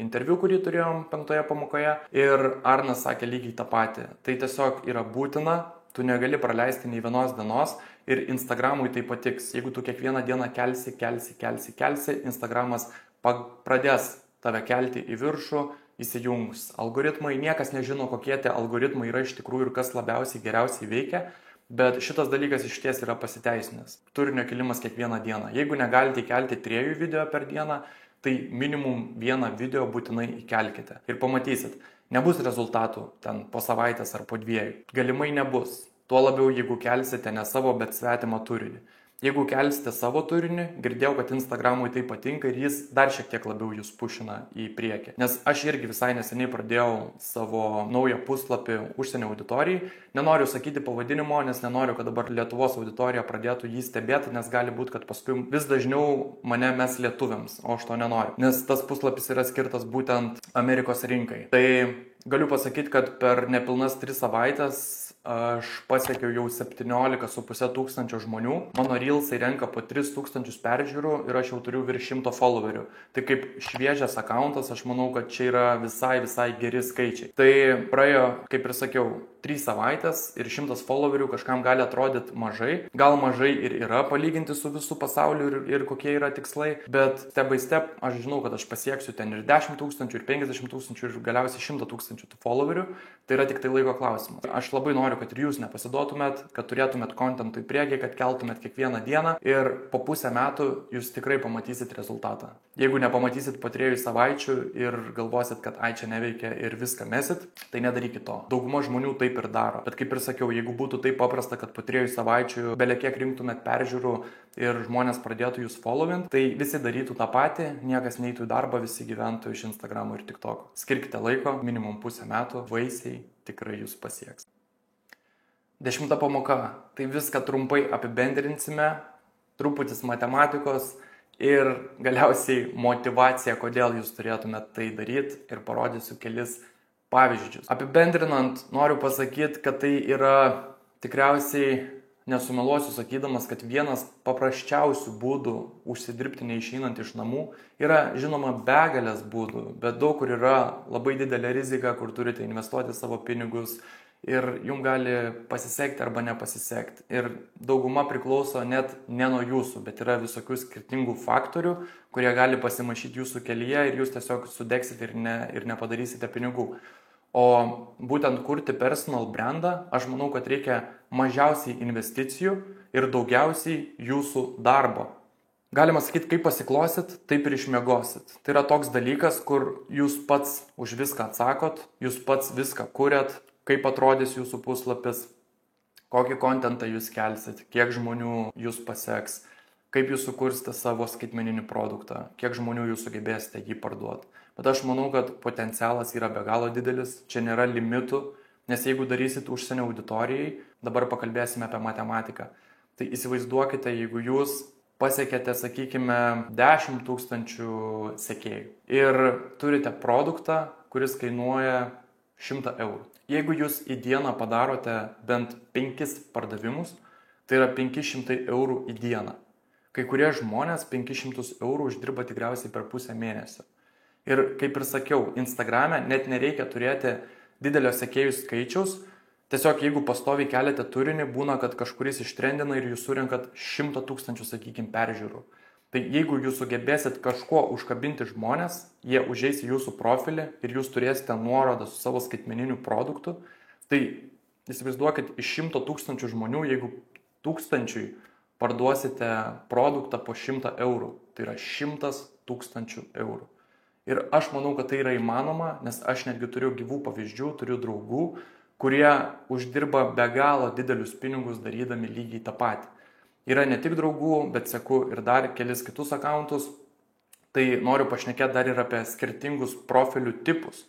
[SPEAKER 1] interviu, kurį turėjom 5 pamokoje ir Arnas sakė lygiai tą patį. Tai tiesiog yra būtina, tu negali praleisti nei vienos dienos ir Instagramui tai patiks. Jeigu tu kiekvieną dieną kelsi, Instagramas pradės tave kelti į viršų, įsijungs algoritmai. Niekas nežino, kokie tie algoritmai yra iš tikrųjų ir kas labiausiai geriausiai veikia, bet šitas dalykas iš ties yra pasiteisinęs. Turinio kilimas kiekvieną dieną. Jeigu negalite įkelti 3 video per dieną, tai minimum 1 video būtinai įkelkite. Ir pamatysit, nebus rezultatų ten po savaitės ar po 2. Galimai nebus. Tuo labiau, jeigu kelsite ne savo, bet svetimą turinį. Jeigu kelsite savo turinį, girdėjau, kad Instagramui tai patinka ir jis dar šiek tiek labiau jūs pušina į priekį. Nes aš irgi visai neseniai pradėjau savo naują puslapį užsienio auditorijai. Nenoriu sakyti pavadinimo, nes nenoriu, kad dabar Lietuvos auditorija pradėtų jį stebėti, nes gali būti, kad paskui vis dažniau mane mes lietuviams, o aš to nenoriu. Nes tas puslapis yra skirtas būtent Amerikos rinkai. Tai galiu pasakyti, kad per nepilnas 3 savaitės aš pasiekiau jau 17,5 tūkstančio žmonių. Mano reelsai renka po 3,000 peržiūrų ir aš jau turiu virš 100 followerių. Tai kaip šviežias akauntas, aš manau, kad čia yra visai geri skaičiai. Tai praėjo, kaip ir sakiau, 3 savaitės ir 100 followerių kažkam gali atrodyti mažai. Gal mažai ir yra palyginti su visų pasauliu ir kokie yra tikslai, bet step by step aš žinau, kad aš pasieksiu ten ir 10 tūkstančių, ir 50 tūkstančių, ir galiausiai 100 tūkstančių tų followerių. Tai yra tik tai laiko klausimas. Aš labai noriu, kad ir jūs nepasiduotumėt, kad turėtumėt kontentą į priekį, kad keltumėt kiekvieną dieną ir po pusę metų jūs tikrai pamatysit rezultatą. Jeigu nepamatysit po 3 savaičių ir galvosit, kad ai čia neveikia ir viską mesit, tai nedarykit to. Dauguma žmonių taip ir daro. Bet kaip ir sakiau, jeigu būtų taip paprasta, kad po 3 savaičių belekiek rinktumėt peržiūrų ir žmonės pradėtų jūs followint, tai visi darytų tą patį, niekas neitų į darbą, visi gyventų iš Instagramo ir TikToko. Skirkite laiko, minimum pusę metų, vaisiai tikrai jūs pasieks. 10 pamoka. Tai viską trumpai apibendrinsime, truputis matematikos ir galiausiai motyvacija, kodėl jūs turėtumėte tai daryti ir parodysiu kelis pavyzdžius. Apibendrinant, noriu pasakyti, kad tai yra tikriausiai, nesumeluosiu sakydamas, kad vienas paprasčiausių būdų užsidirbti neišeinant iš namų. Yra žinoma begalės būdų, bet daug kur yra labai didelė rizika, kur turite investuoti savo pinigus ir jums gali pasisekti arba nepasisekti. Ir dauguma priklauso net ne nuo jūsų, bet yra visokių skirtingų faktorių, kurie gali pasimašyti jūsų kelyje ir jūs tiesiog sudeksite ir nepadarysite pinigų. O būtent kurti personal brandą, aš manau, kad reikia mažiausiai investicijų ir daugiausiai jūsų darbo. Galima sakyti, kaip pasiklosit, taip ir išmiegosit. Tai yra toks dalykas, kur jūs pats už viską atsakot, jūs pats viską kuriat, kaip atrodys jūsų puslapis, kokį kontentą jūs kelsit, kiek žmonių jūs paseks, kaip jūs sukursite savo skaitmeninį produktą, kiek žmonių jūs sugebėsite jį parduoti. Bet aš manau, kad potencialas yra be galo didelis, čia nėra limitų, nes jeigu darysit užsienio auditorijai, dabar pakalbėsime apie matematiką, tai įsivaizduokite, jeigu jūs pasiekėte, sakykime, 10 000 sekėjų ir turite produktą, kuris kainuoja 100 eurų. Jeigu jūs į dieną padarote bent 5 pardavimus, tai yra 500 eurų į dieną. Kai kurie žmonės 500 eurų uždirba tikriausiai per pusę mėnesio. Ir kaip ir sakiau, Instagrame net nereikia turėti didelio sekėjų skaičiaus. Tiesiog jeigu pastoviai keliate turinį, būna, kad kažkuris ištrendina ir jūs surinkat 100 000, sakykime, peržiūrų. Tai jeigu jūs sugebėsit kažko užkabinti žmonės, jie užeis į jūsų profilį ir jūs turėsite nuorodą su savo skaitmeniniu produktu, tai įsivaizduokit, iš 100 000 žmonių, jeigu 1000 parduosite produktą po 100 eurų, tai yra 100 000 eurų. Ir aš manau, kad tai yra įmanoma, nes aš netgi turiu gyvų pavyzdžių, turiu draugų, kurie uždirba be galo didelius pinigus darydami lygiai tą patį. Yra ne tik draugų, bet seku ir dar kelis kitus akauntus. Tai noriu pašnekėti dar ir apie skirtingus profilių tipus.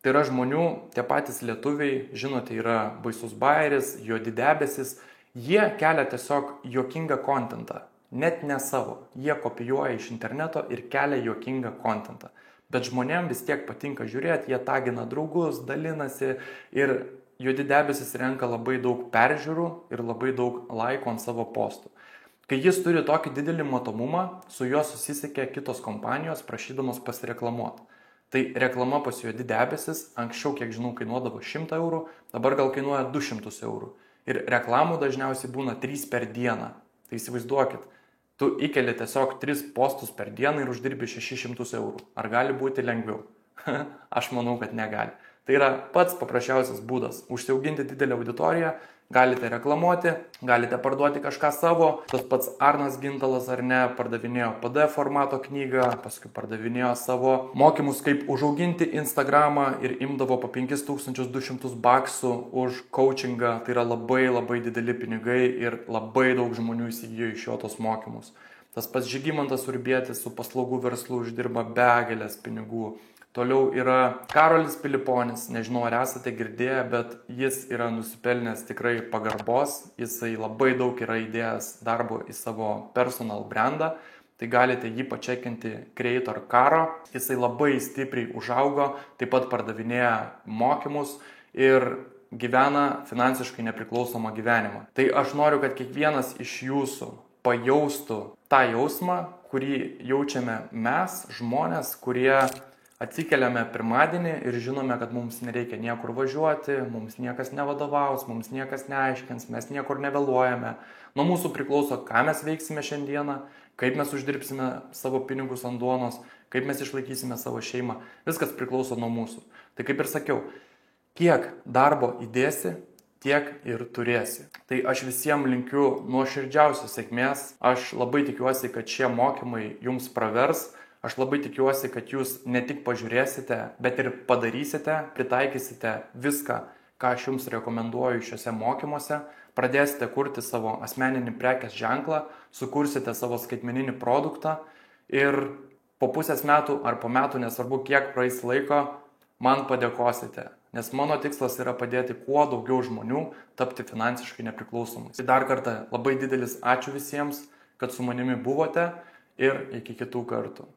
[SPEAKER 1] Tai yra žmonių, tie patys lietuviai, žinote, yra Baisus Bajeris, Juodi debesis. Jie kelia tiesiog juokingą kontentą, net ne savo. Jie kopijuoja iš interneto ir kelia juokingą kontentą. Bet žmonėms vis tiek patinka žiūrėti, jie tagina draugus, dalinasi ir Juodi debesis renka labai daug peržiūrų ir labai daug laikų ant savo postų. Kai jis turi tokį didelį matomumą, su juo susisiekia kitos kompanijos prašydamos pasireklamuoti. Tai reklama pas Juodi debesis, anksčiau, kiek žinau, kainuodavo 100 eurų, dabar gal kainuoja 200 eurų. Ir reklamų dažniausiai būna 3 per dieną. Tai įsivaizduokit, tu įkeli tiesiog 3 postus per dieną ir uždirbi 600 eurų. Ar gali būti lengviau? Aš manau, kad negali. Tai yra pats paprasčiausias būdas užsiauginti didelę auditoriją, galite reklamuoti, galite parduoti kažką savo. Tas pats Arnas Gintalas ar ne, pardavinėjo PDF formato knygą, paskui pardavinėjo savo mokymus, kaip užauginti Instagramą ir imdavo po 5200 baksų už coachingą. Tai yra labai dideli pinigai ir labai daug žmonių įsigijo iš jo tos mokymus. Tas pats Žygimantas Urbietis su paslaugų verslu uždirba begalės pinigų. Toliau yra Karolis Piliponis, nežinau ar esate girdėję, bet jis yra nusipelnęs tikrai pagarbos, jisai labai daug yra įdėjęs darbo į savo personal brandą, tai galite jį pačekinti Creator Karo, jisai labai stipriai užaugo, taip pat pardavinėja mokymus ir gyvena finansiškai nepriklausomą gyvenimą. Tai aš noriu, kad kiekvienas iš jūsų pajaustų tą jausmą, kurį jaučiame mes, žmonės, kurie atsikeliame pirmadienį ir žinome, kad mums nereikia niekur važiuoti, mums niekas nevadovaus, mums niekas neaiškins, mes niekur nevėluojame. Nuo mūsų priklauso, ką mes veiksime šiandieną, kaip mes uždirbsime savo pinigus ant duonos, kaip mes išlaikysime savo šeimą. Viskas priklauso nuo mūsų. Tai kaip ir sakiau, kiek darbo įdėsi, tiek ir turėsi. Tai aš visiems linkiu nuoširdžiausios sėkmės. Aš labai tikiuosi, kad šie mokymai jums pravers. Aš labai tikiuosi, kad jūs ne tik pažiūrėsite, bet ir padarysite, pritaikysite viską, ką aš jums rekomenduoju šiuose mokymuose, pradėsite kurti savo asmeninį prekės ženklą, sukursite savo skaitmeninį produktą ir po pusės metų ar po metų, nesvarbu kiek praeis laiko, man padėkosite. Nes mano tikslas yra padėti kuo daugiau žmonių tapti finansiškai nepriklausomais. Tai dar kartą labai didelis ačiū visiems, kad su manimi buvote ir iki kitų kartų.